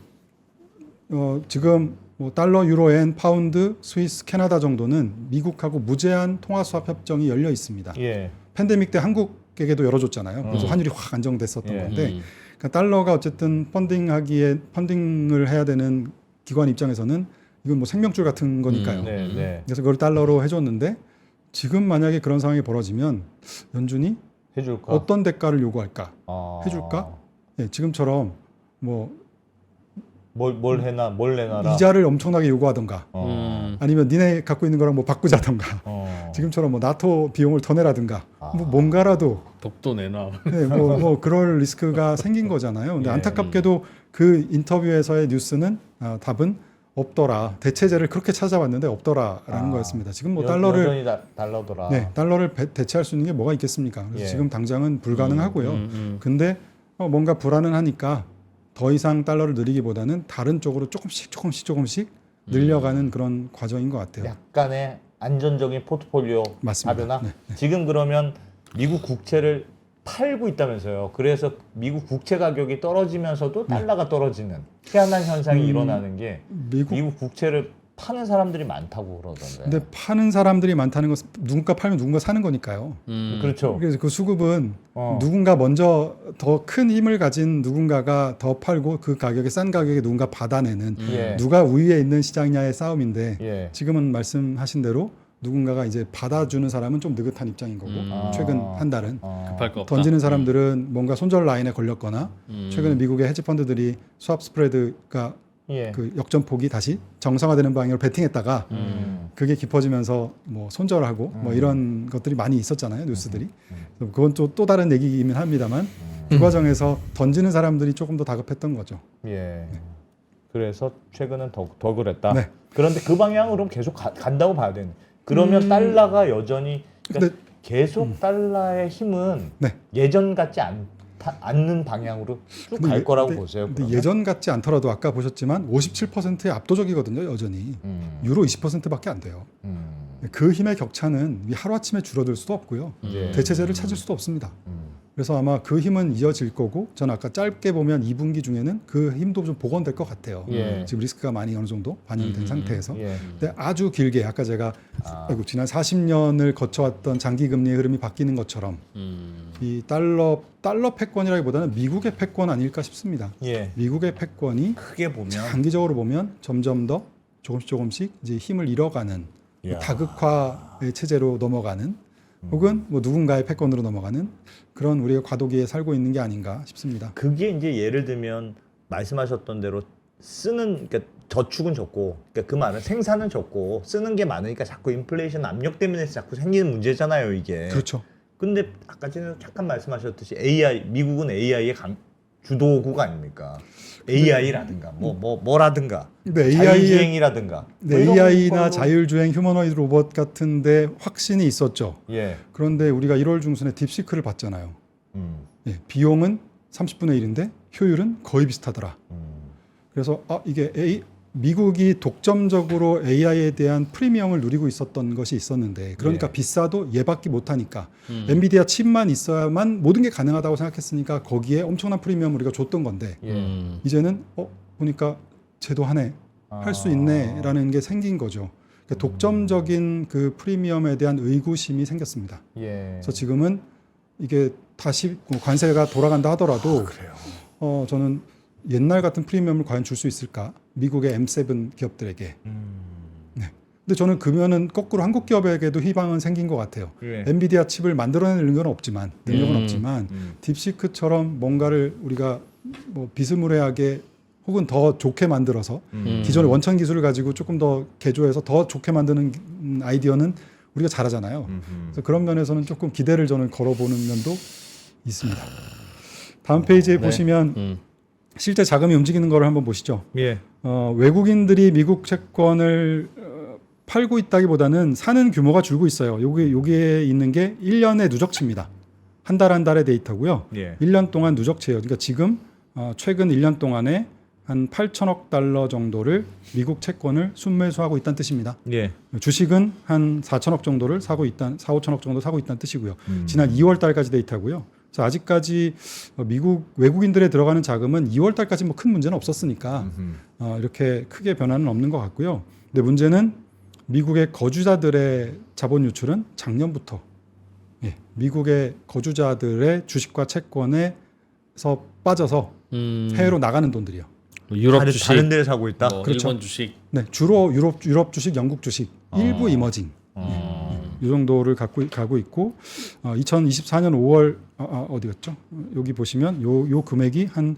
지금 뭐 달러, 유로엔, 파운드, 스위스, 캐나다 정도는 미국하고 무제한 통화 수합 협정이 열려 있습니다. 예. 팬데믹 때 한국에게도 열어줬잖아요. 그래서 환율이 확 안정됐었던 예. 건데, 그러니까 달러가 어쨌든 펀딩을 해야 되는 기관 입장에서는 이건 뭐 생명줄 같은 거니까요. 네, 네. 그래서 그걸 달러로 해줬는데 지금 만약에 그런 상황이 벌어지면 연준이 해줄까? 어떤 대가를 요구할까? 아. 해줄까? 예, 지금처럼 뭐 뭘 내놔라. 이자를 엄청나게 요구하던가, 아니면 니네 갖고 있는 거랑 뭐 바꾸자던가, 지금처럼 뭐 나토 비용을 더 내라든가, 뭐 뭔가라도 독도 내놔. 네, 뭐 그럴 리스크가 생긴 거잖아요. 근데 예. 안타깝게도 그 인터뷰에서의 뉴스는 답은 없더라. 대체제를 그렇게 찾아봤는데 없더라라는 거였습니다. 지금 뭐 달러를 여전히 달러더라. 네, 달러를 대체할 수 있는 게 뭐가 있겠습니까? 그래서 예. 지금 당장은 불가능하고요. 근데 뭔가 불안은 하니까 더 이상 달러를 늘리기보다는 다른 쪽으로 조금씩 늘려가는 그런 과정인 것 같아요. 약간의 안전적인 포트폴리오 맞습니다. 다변화. 네, 지금 그러면 미국 국채를 팔고 있다면서요. 그래서 미국 국채 가격이 떨어지면서도 달러가 떨어지는 희한한 현상이 일어나는 게 미국 국채를 파는 사람들이 많다고 그러던데. 근데 파는 사람들이 많다는 것은 누군가 팔면 누군가 사는 거니까요. 그렇죠. 그래서 그 수급은 누군가 먼저 더 큰 힘을 가진 누군가가 더 팔고 그 가격에 싼 가격에 누군가 받아내는 예. 누가 우위에 있는 시장이냐의 싸움인데 예. 지금은 말씀하신 대로 누군가가 이제 받아주는 사람은 좀 느긋한 입장인 거고 최근 한 달은 급할 거 없다. 던지는 사람들은 뭔가 손절 라인에 걸렸거나 최근에 미국의 헤지 펀드들이 스왑 스프레드가 예. 그 역전폭이 다시 정상화되는 방향으로 베팅했다가 그게 깊어지면서 뭐 손절하고 뭐 이런 것들이 많이 있었잖아요, 뉴스들이. 그건 또 다른 얘기이긴 합니다만 그 과정에서 던지는 사람들이 조금 더 다급했던 거죠. 예. 그래서 최근은 더 그랬다. 네. 그런데 그 방향으로 계속 간다고 봐야 되는. 그러면 달러가 여전히 그러니까 계속 달러의 힘은 네. 예전 같지 않는 방향으로 쭉 갈 거라고 보세요. 근데 그러면? 예전 같지 않더라도 아까 보셨지만 57%의 압도적이거든요, 여전히. 유로 20%밖에 안 돼요. 그 힘의 격차는 하루아침에 줄어들 수도 없고요. 예. 대체제를 찾을 수도 없습니다. 그래서 아마 그 힘은 이어질 거고 저는 아까 짧게 보면 2분기 중에는 그 힘도 좀 복원될 것 같아요. 예. 지금 리스크가 많이 어느 정도 반영된 상태에서. 예. 근데 아주 길게 아까 제가 지난 40년을 거쳐왔던 장기 금리의 흐름이 바뀌는 것처럼 이 달러 패권이라기보다는 미국의 패권 아닐까 싶습니다. 예. 미국의 패권이 크게 보면 장기적으로 보면 점점 더 조금씩 이제 힘을 잃어가는 이야. 다극화의 체제로 넘어가는 혹은 뭐 누군가의 패권으로 넘어가는 그런 우리가 과도기에 살고 있는 게 아닌가 싶습니다. 그게 이제 예를 들면 말씀하셨던 대로 그러니까 저축은 적고 그러니까 그 말은 생산은 적고 쓰는 게 많으니까 자꾸 인플레이션 압력 때문에 자꾸 생기는 문제잖아요, 이게. 그렇죠. 근데 아까 전에 잠깐 말씀하셨듯이 미국은 AI의 주도국가 아닙니까? AI라든가 뭐라든가 근데 자율주행이라든가 뭐 이런 AI나 걸로. 자율주행 휴머노이드 로봇 같은데 확신이 있었죠. 예. 그런데 우리가 1월 중순에 딥시크를 봤잖아요. 음. 예, 비용은 30분의 1인데 효율은 거의 비슷하더라. 그래서 이게 미국이 독점적으로 AI에 대한 프리미엄을 누리고 있었던 것이 있었는데 그러니까 예. 비싸도 얘밖에 못하니까 엔비디아 칩만 있어야만 모든 게 가능하다고 생각했으니까 거기에 엄청난 프리미엄을 우리가 줬던 건데 이제는 보니까 쟤도 하네 할 수 있네라는 게 생긴 거죠. 그러니까 독점적인 그 프리미엄에 대한 의구심이 생겼습니다. 예. 그래서 지금은 이게 다시 관세가 돌아간다 하더라도 저는 옛날 같은 프리미엄을 과연 줄 수 있을까? 미국의 M7 기업들에게. 네. 근데 저는 그러면은 거꾸로 한국 기업에게도 희망은 생긴 것 같아요. 그래. 엔비디아 칩을 만들어내는 건 없지만 능력은 없지만 딥시크처럼 뭔가를 우리가 뭐 비스무리하게 혹은 더 좋게 만들어서 기존의 원천 기술을 가지고 조금 더 개조해서 더 좋게 만드는 아이디어는 우리가 잘하잖아요. 그래서 그런 면에서는 조금 기대를 저는 걸어보는 면도 있습니다. 다음 페이지에 네. 보시면 실제 자금이 움직이는 거를 한번 보시죠. 예. 외국인들이 미국 채권을 팔고 있다기보다는 사는 규모가 줄고 있어요. 여기에 있는 게 1년의 누적치입니다. 한 달의 데이터고요. 예. 1년 동안 누적치예요. 그러니까 지금 최근 1년 동안에 한 8천억 달러 정도를 미국 채권을 순매수하고 있다는 뜻입니다. 예. 주식은 한 4천억 정도를 사고 있다, 4, 5천억 정도 사고 있다는 뜻이고요. 지난 2월 달까지 데이터고요. 그래서 아직까지 미국 외국인들에 들어가는 자금은 2월 달까지 뭐 큰 문제는 없었으니까 이렇게 크게 변화는 없는 것 같고요. 근데 문제는 미국의 거주자들의 자본 유출은 작년부터 미국의 거주자들의 주식과 채권에서 빠져서 해외로 나가는 돈들이요. 유럽 주식, 다른 데를 사고 있다. 그렇죠. 일본 주식. 네, 주로 유럽 주식, 영국 주식, 일부 이머징 이 정도를 가고 있고 2024년 5월 어디였죠? 여기 보시면 요 금액이 한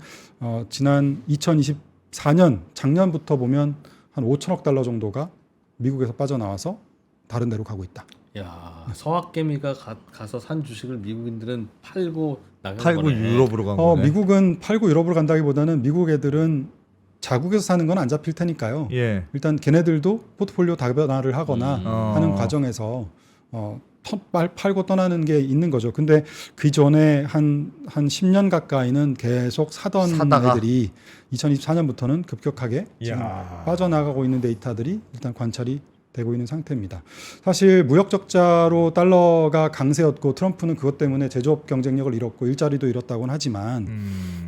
지난 2024년 작년부터 보면 한 5천억 달러 정도가 미국에서 빠져나와서 다른 데로 가고 있다. 야, 서학개미가 가서 산 주식을 미국인들은 팔고 나간 거네. 유럽으로 간 거네. 미국은 팔고 유럽으로 간다기보다는 미국 애들은 자국에서 사는 건 안 잡힐 테니까요. 예. 일단 걔네들도 포트폴리오 다변화를 하거나 하는 과정에서 팔고 떠나는 게 있는 거죠. 근데 그 전에 한 10년 가까이는 계속 사다가 애들이 2024년부터는 급격하게 지금 빠져나가고 있는 데이터들이 일단 관찰이 되고 있는 상태입니다. 사실 무역 적자로 달러가 강세였고 트럼프는 그것 때문에 제조업 경쟁력을 잃었고 일자리도 잃었다고는 하지만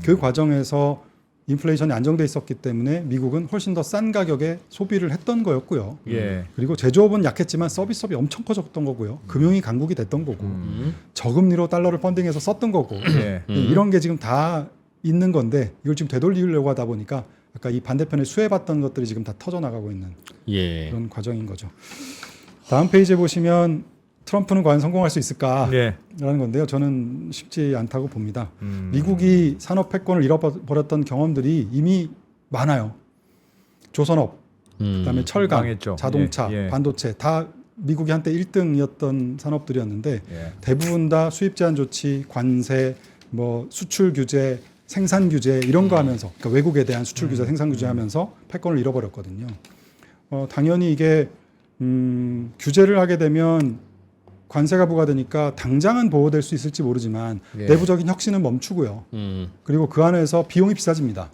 그 과정에서 인플레이션이 안정돼 있었기 때문에 미국은 훨씬 더 싼 가격에 소비를 했던 거였고요. 예. 그리고 제조업은 약했지만 서비스업이 엄청 커졌던 거고요. 금융이 강국이 됐던 거고 저금리로 달러를 펀딩해서 썼던 거고 예. 이런 게 지금 다 있는 건데 이걸 지금 되돌리려고 하다 보니까 아까 이 반대편에 수혜받던 것들이 지금 다 터져나가고 있는 그런 과정인 거죠. 다음 페이지에 보시면 트럼프는 과연 성공할 수 있을까라는 건데요. 저는 쉽지 않다고 봅니다. 미국이 산업 패권을 잃어버렸던 경험들이 이미 많아요. 조선업, 그다음에 철강, 망했죠. 자동차, 반도체 다 미국이 한때 1등이었던 산업들이었는데 대부분 다 수입 제한 조치, 관세, 뭐 수출 규제, 생산 규제 이런 거 하면서 그러니까 외국에 대한 수출 규제, 생산 규제 하면서 패권을 잃어버렸거든요. 당연히 이게 규제를 하게 되면 관세가 부과되니까 당장은 보호될 수 있을지 모르지만 내부적인 혁신은 멈추고요. 그리고 그 안에서 비용이 비싸집니다.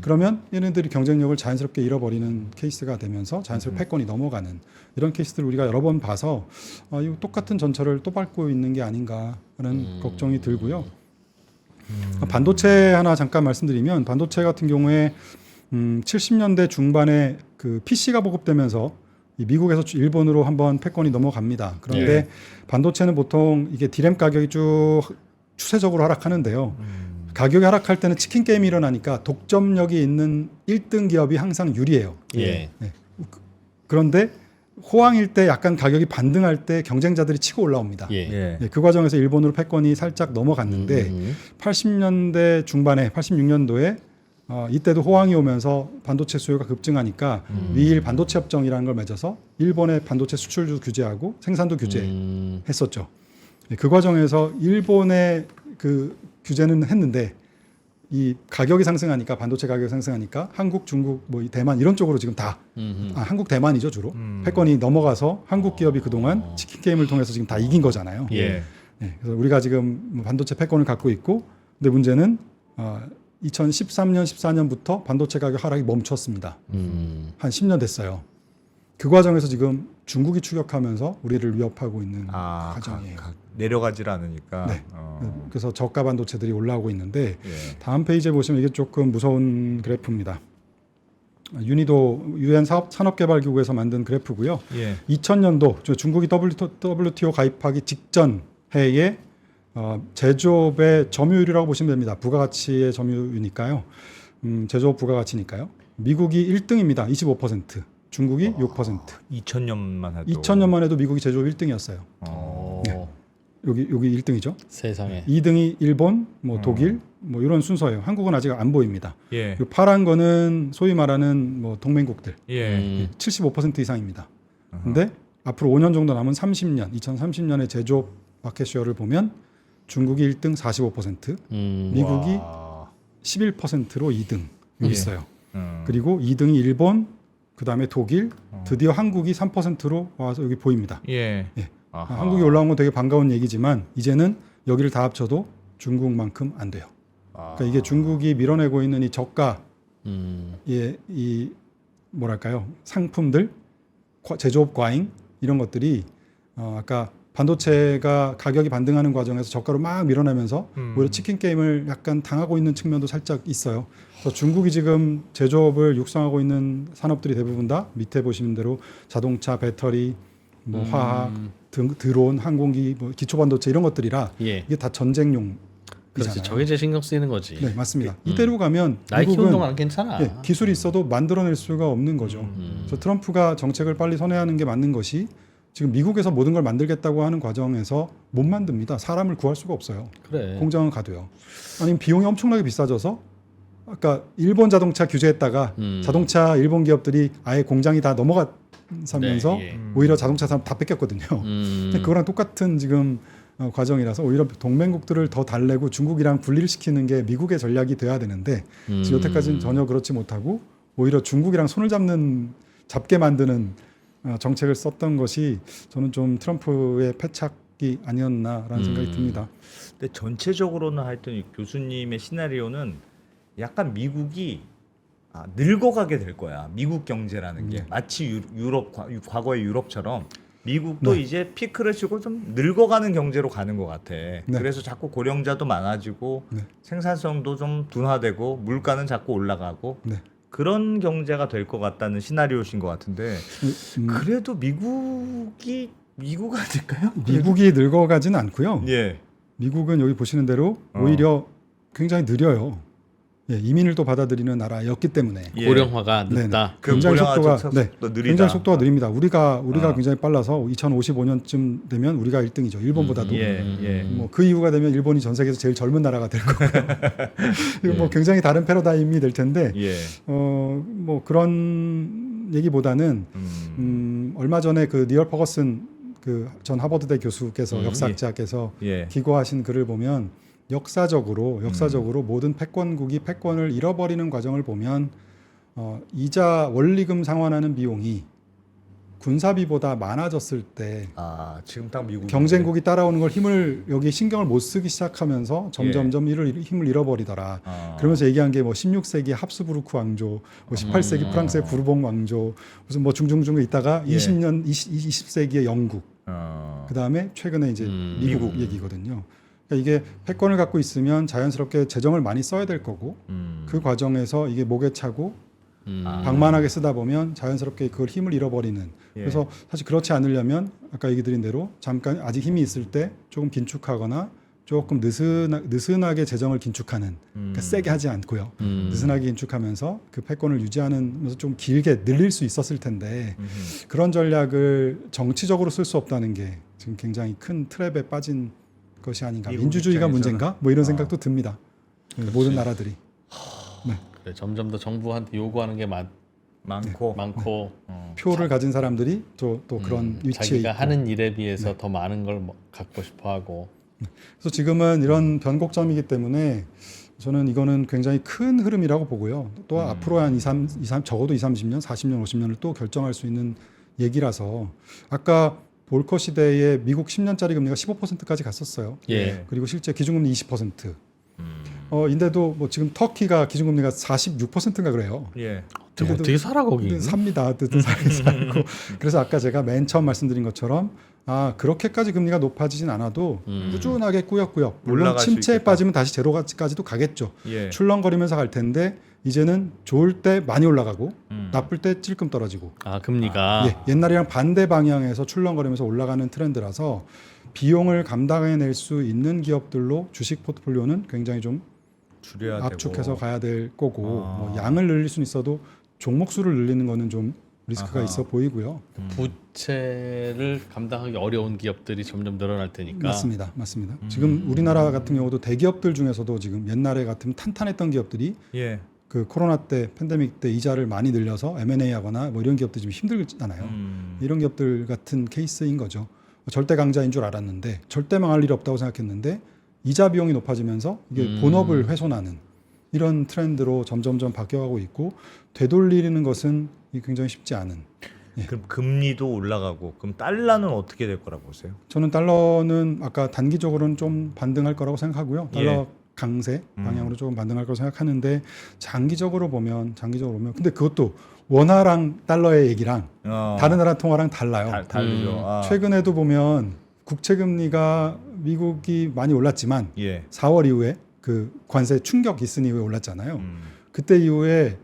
그러면 얘네들이 경쟁력을 자연스럽게 잃어버리는 케이스가 되면서 자연스럽게 패권이 넘어가는 이런 케이스들을 우리가 여러 번 봐서 이 똑같은 전철을 또 밟고 있는 게 아닌가라는 걱정이 들고요. 반도체 하나 잠깐 말씀드리면 반도체 같은 경우에 70년대 중반에 그 PC가 보급되면서 미국에서 일본으로 한번 패권이 넘어갑니다. 그런데 반도체는 보통 이게 디램 가격이 쭉 추세적으로 하락하는데요. 가격이 하락할 때는 치킨 게임이 일어나니까 독점력이 있는 1등 기업이 항상 유리해요. 그런데 호황일 때 약간 가격이 반등할 때 경쟁자들이 치고 올라옵니다. 그 과정에서 일본으로 패권이 살짝 넘어갔는데 80년대 중반에 86년도에 이때도 호황이 오면서 반도체 수요가 급증하니까 미일 반도체 협정이라는 걸 맺어서 일본의 반도체 수출도 규제하고 생산도 규제했었죠. 그 과정에서 일본의 그 규제는 했는데 이 가격이 상승하니까 반도체 가격이 상승하니까 한국, 중국, 뭐 대만 이런 쪽으로 지금 다 한국, 대만이죠 주로 패권이 넘어가서 한국 기업이 그동안 치킨 게임을 통해서 지금 다 이긴 거잖아요. 그래서 우리가 지금 반도체 패권을 갖고 있고 근데 문제는 2013년, 14년부터 반도체 가격 하락이 멈췄습니다. 한 10년 됐어요. 그 과정에서 지금 중국이 추격하면서 우리를 위협하고 있는 과정이에요. 내려가질 않으니까. 그래서 저가 반도체들이 올라오고 있는데 다음 페이지에 보시면 이게 조금 무서운 그래프입니다. 유니도 유엔 산업개발기구에서 만든 그래프고요. 2000년도 중국이 WTO 가입하기 직전 해에 제조업의 점유율이라고 보시면 됩니다. 부가가치의 점유율이니까요. 제조업 부가가치니까요. 미국이 1등입니다. 25%. 중국이 6%. 2000년만 해도. 2000년만 해도 미국이 제조업 1등이었어요. 여기 1등이죠. 세상에. 2등이 일본, 뭐 독일, 뭐 이런 순서예요. 한국은 아직 안 보입니다. 이 파란 거는 소위 말하는 뭐 동맹국들. 75% 이상입니다. 근데 앞으로 5년 정도 남은 30년, 2030년의 제조업 마켓 쉐어를 보면 중국이 1등 45%, 미국이 11%로 2등 여기 있어요. 그리고 2등이 일본, 그 다음에 독일, 드디어 한국이 3%로 와서 여기 보입니다. 한국이 올라온 건 되게 반가운 얘기지만 이제는 여기를 다 합쳐도 중국만큼 안 돼요. 그러니까 이게 중국이 밀어내고 있는 이 저가 예, 이 뭐랄까요 상품들 제조업 과잉 이런 것들이 아까 반도체가 가격이 반등하는 과정에서 저가로 막 밀어내면서 오히려 치킨 게임을 약간 당하고 있는 측면도 살짝 있어요. 그래서 중국이 지금 제조업을 육성하고 있는 산업들이 대부분 다 밑에 보시는 대로 자동차, 배터리, 뭐 화학, 드론, 항공기, 뭐 기초 반도체 이런 것들이라 예. 이게 다 전쟁용. 그렇지. 저게 제일 신경 쓰이는 거지. 네, 맞습니다. 이대로 가면 나이키 미국은 운동화는 괜찮아. 예, 기술이 있어도 만들어낼 수가 없는 거죠. 그래서 트럼프가 정책을 빨리 선회하는 게 맞는 것이 지금 미국에서 모든 걸 만들겠다고 하는 과정에서 못 만듭니다. 사람을 구할 수가 없어요. 그래. 공장은 가도요. 아니면 비용이 엄청나게 비싸져서 아까 일본 자동차 규제했다가 자동차 일본 기업들이 아예 공장이 다 넘어가면서 네, 예. 오히려 자동차 사람 다 뺏겼거든요. 근데 그거랑 똑같은 지금 과정이라서 오히려 동맹국들을 더 달래고 중국이랑 분리를 시키는 게 미국의 전략이 돼야 되는데 지금 여태까지는 전혀 그렇지 못하고 오히려 중국이랑 손을 잡게 만드는 정책을 썼던 것이 저는 좀 트럼프의 패착이 아니었나라는 생각이 듭니다. 근데 전체적으로는 하여튼 이 교수님의 시나리오는 약간 미국이 늙어가게 될 거야. 미국 경제라는 게 마치 유럽 과거의 유럽처럼 미국도 네. 이제 피크를 치고 좀 늙어가는 경제로 가는 것 같아. 그래서 자꾸 고령자도 많아지고 네. 생산성도 좀 둔화되고 물가는 자꾸 올라가고 네. 그런 경제가 될 것 같다는 시나리오신 것 같은데 그래도 미국 아닐까요? 미국이 늙어가지는 않고요. 예. 미국은 여기 보시는 대로 오히려 굉장히 느려요. 예, 이민을 또 받아들이는 나라였기 때문에 예. 고령화가 늦다. 네네. 굉장히 속도가 느리다. 굉장히 속도가 느립니다. 우리가 굉장히 빨라서 2055년쯤 되면 우리가 1등이죠. 일본보다도. 예. 뭐 그 이후가 되면 일본이 전 세계에서 제일 젊은 나라가 될 거고요. 이거 뭐 굉장히 다른 패러다임이 될 텐데 예. 뭐 그런 얘기보다는 얼마 전에 그 니얼 퍼거슨 그 전 하버드대 교수께서 역사학자께서 예. 기고하신 글을 보면 역사적으로 모든 패권국이 패권을 잃어버리는 과정을 보면 이자 원리금 상환하는 비용이 군사비보다 많아졌을 때 지금 딱 미국 경쟁국이 따라오는 걸 여기 신경을 못 쓰기 시작하면서 점점점 힘을 잃어버리더라. 그러면서 얘기한 게 뭐 16세기 합스부르크 왕조, 뭐 18세기 프랑스의 부르봉 왕조, 무슨 뭐 중중중에 있다가 20세기의 영국, 그 다음에 최근에 이제 미국 얘기거든요. 그러니까 이게 패권을 갖고 있으면 자연스럽게 재정을 많이 써야 될 거고 그 과정에서 이게 목에 차고 방만하게 쓰다 보면 자연스럽게 그걸 힘을 잃어버리는. 그래서 사실 그렇지 않으려면 아까 얘기 드린 대로 잠깐 아직 힘이 있을 때 조금 긴축하거나 조금 느슨하게 재정을 긴축하는, 그러니까 세게 하지 않고요. 느슨하게 긴축하면서 그 패권을 유지하면서 좀 길게 늘릴 수 있었을 텐데 그런 전략을 정치적으로 쓸 수 없다는 게 지금 굉장히 큰 트랩에 빠진 것이 아닌가. 민주주의가 문제인가? 뭐 이런 생각도 듭니다. 모든 나라들이. 그래, 점점 더 정부한테 요구하는 게 많고 표를 가진 사람들이 또 그런 위치에 자기가 있고. 하는 일에 비해서 더 많은 걸 갖고 싶어하고. 그래서 지금은 이런 변곡점이기 때문에 저는 이거는 굉장히 큰 흐름이라고 보고요. 또 앞으로 한 적어도 20-30년, 40년, 50년을 또 결정할 수 있는 얘기라서 아까 볼커 시대에 미국 10년짜리 금리가 15%까지 갔었어요. 예. 그리고 실제 기준금리 20%. 인데도 뭐 지금 터키가 기준금리가 46%인가 그래요. 예. 어떻게 살아 거기? 삽니다. 뜯은 사람이 살고. 그래서 아까 제가 맨 처음 말씀드린 것처럼 그렇게까지 금리가 높아지진 않아도 꾸준하게 꾸역꾸역. 물론 올라갈 수 침체에 있겠다. 빠지면 다시 제로까지도 가겠죠. 예. 출렁거리면서 갈 텐데 이제는 좋을 때 많이 올라가고 나쁠 때 찔끔 떨어지고. 금리가. 예, 옛날이랑 반대 방향에서 출렁거리면서 올라가는 트렌드라서 비용을 감당해낼 수 있는 기업들로 주식 포트폴리오는 굉장히 좀 줄여야 압축해서 되고. 가야 될 거고 뭐 양을 늘릴 수는 있어도 종목 수를 늘리는 거는 좀 리스크가 있어 보이고요. 부채를 감당하기 어려운 기업들이 점점 늘어날 테니까. 맞습니다. 지금 우리나라 같은 경우도 대기업들 중에서도 지금 옛날에 같으면 탄탄했던 기업들이 예. 그 코로나 때 팬데믹 때 이자를 많이 늘려서 M&A 하거나 뭐 이런 기업들이 좀 힘들잖아요. 이런 기업들 같은 케이스인 거죠. 절대 강자인 줄 알았는데 절대 망할 일이 없다고 생각했는데 이자 비용이 높아지면서 이게 본업을 훼손하는 이런 트렌드로 점점점 바뀌어가고 있고 되돌리는 것은 굉장히 쉽지 않은. 예. 그럼 금리도 올라가고 그럼 달러는 어떻게 될 거라고 보세요? 저는 달러는 아까 단기적으로는 좀 반등할 거라고 생각하고요. 달러 강세 방향으로 조금 반등할 거라고 생각하는데 장기적으로 보면 근데 그것도 원화랑 달러의 얘기랑 다른 나라 통화랑 달라요. 다르죠. 최근에도 보면 국채 금리가 미국이 많이 올랐지만 예. 4월 이후에 그 관세 충격 있은 이후에 올랐잖아요. 그때 이후에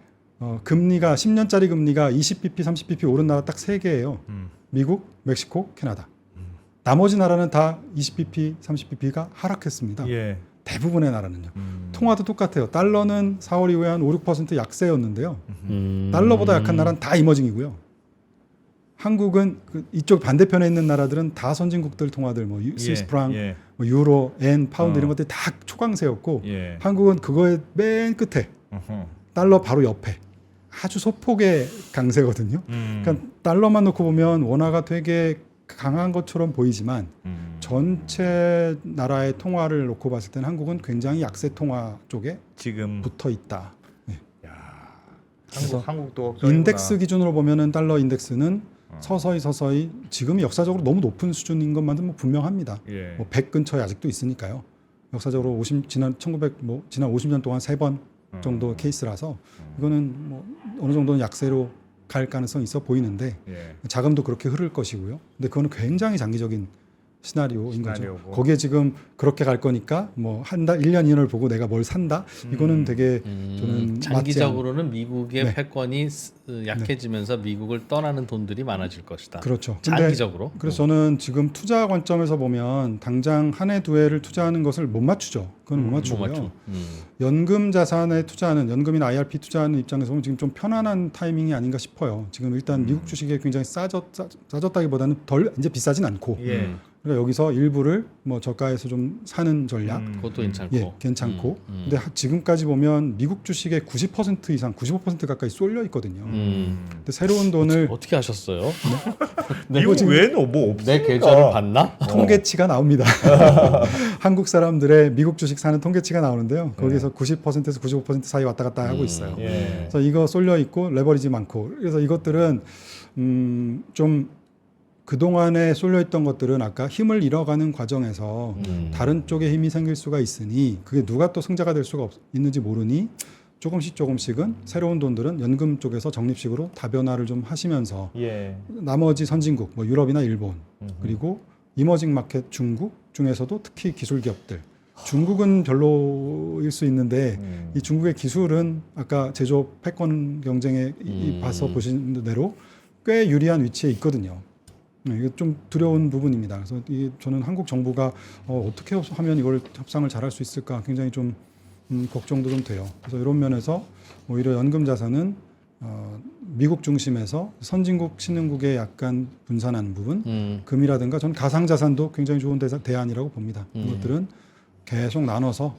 금리가 10년짜리 금리가 20bp, 30bp 오른 나라 딱 3개예요. 미국, 멕시코, 캐나다. 나머지 나라는 다 20bp, 30bp가 하락했습니다. 예. 대부분의 나라는요. 통화도 똑같아요. 달러는 4월 이후에 한 5, 6% 약세였는데요. 달러보다 약한 나라는 다 이머징이고요. 한국은 이쪽 반대편에 있는 나라들은 다 선진국들 통화들 뭐 스위스 프랑, 뭐 유로, 엔, 파운드 이런 것들이 다 초강세였고 예. 한국은 그거의 맨 끝에 달러 바로 옆에 아주 소폭의 강세거든요. 그러니까 달러만 놓고 보면 원화가 되게 강한 것처럼 보이지만 전체 나라의 통화를 놓고 봤을 때는 한국은 굉장히 약세 통화 쪽에 지금 붙어 있다. 네. 한국도 인덱스 기준으로 보면은 달러 인덱스는 서서히 지금 역사적으로 너무 높은 수준인 것만은 뭐 분명합니다. 예. 뭐 100 근처에 아직도 있으니까요. 역사적으로 지난 50년 동안 3번 정도 케이스라서 이거는 뭐 어느 정도는 약세로 갈 가능성이 있어 보이는데 예. 자금도 그렇게 흐를 것이고요. 근데 그거는 굉장히 장기적인 시나리오인 거죠. 시나리오고. 거기에 지금 그렇게 갈 거니까 뭐 한 달, 1년, 2년을 보고 내가 뭘 산다? 이거는 되게 저는 장기적으로는 미국의 네. 패권이 약해지면서 미국을 떠나는 돈들이 많아질 것이다. 그렇죠. 근데 장기적으로. 그래서 저는 지금 투자 관점에서 보면 당장 한 해 두 해를 투자하는 것을 못 맞추죠. 그건 못 맞추고요. 연금 자산에 투자하는 연금이나 IRP 투자하는 입장에서 보면 지금 좀 편안한 타이밍이 아닌가 싶어요. 지금 일단 미국 주식이 굉장히 싸졌다기보다는 덜 이제 비싸진 않고 예. 그러니까 여기서 일부를 뭐 저가에서 좀 사는 전략 그것도 괜찮고. 예, 괜찮고. 근데 지금까지 보면 미국 주식의 90% 이상, 95% 가까이 쏠려 있거든요. 근데 새로운 돈을 어떻게 하셨어요? 미국 외에는 뭐 없으니까. 내 계좌를 봤나? 통계치가 나옵니다. 한국 사람들의 미국 주식 사는 통계치가 나오는데요. 거기서 90%에서 95% 사이 왔다 갔다 하고 있어요. 예. 그래서 이거 쏠려 있고 레버리지 많고. 그래서 이것들은 좀 그동안에 쏠려있던 것들은 아까 힘을 잃어가는 과정에서 다른 쪽에 힘이 생길 수가 있으니 그게 누가 또 승자가 될 수가 있는지 모르니 조금씩은 새로운 돈들은 연금 쪽에서 적립식으로 다변화를 좀 하시면서 예. 나머지 선진국 뭐 유럽이나 일본 그리고 이머징 마켓 중국 중에서도 특히 기술 기업들 중국은 별로일 수 있는데 이 중국의 기술은 아까 제조업 패권 경쟁에 봐서 보신 대로 꽤 유리한 위치에 있거든요. 이게 좀 두려운 부분입니다. 그래서 이게 저는 한국 정부가 어떻게 하면 이걸 협상을 잘할 수 있을까 굉장히 좀 걱정도 좀 돼요. 그래서 이런 면에서 오히려 연금 자산은 미국 중심에서 선진국 신흥국에 약간 분산하는 부분, 금이라든가 저는 가상 자산도 굉장히 좋은 대안이라고 봅니다. 이것들은 계속 나눠서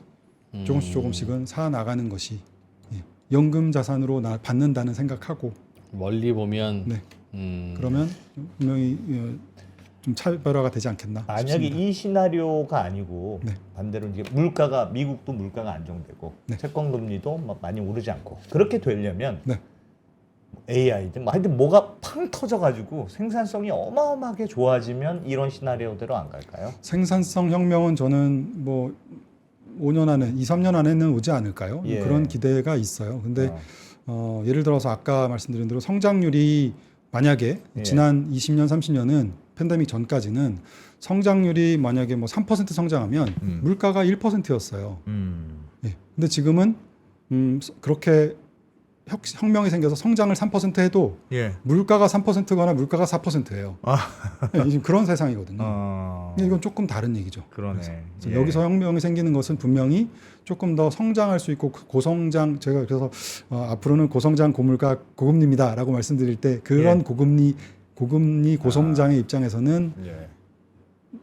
조금씩은 사 나가는 것이 연금 자산으로 받는다는 생각하고 멀리 보면 네. 그러면 분명히 좀 차별화가 되지 않겠나 만약에 싶습니다. 이 시나리오가 아니고 네. 반대로 이제 미국도 물가가 안정되고 네. 채권 금리도 막 많이 오르지 않고 그렇게 되려면 네. AI든 뭐 하여튼 뭐가 팡 터져가지고 생산성이 어마어마하게 좋아지면 이런 시나리오대로 안 갈까요? 생산성 혁명은 저는 뭐 5년 안에 2, 3년 안에는 오지 않을까요? 예. 그런 기대가 있어요. 근데 예를 들어서 아까 말씀드린 대로 성장률이 만약에 예. 지난 20년, 30년은 팬데믹 전까지는 성장률이 만약에 뭐 3% 성장하면 물가가 1%였어요. 예. 근데 지금은 그렇게 혁명이 생겨서 성장을 3% 해도 예. 물가가 3%거나 물가가 4%예요. 예, 지금 그런 세상이거든요. 근데 이건 조금 다른 얘기죠. 그러네. 그래서 여기서 혁명이 생기는 것은 분명히 조금 더 성장할 수 있고 고성장 제가 그래서 앞으로는 고성장 고물가 고금리입니다라고 말씀드릴 때 그런 고금리 고성장의 입장에서는 예.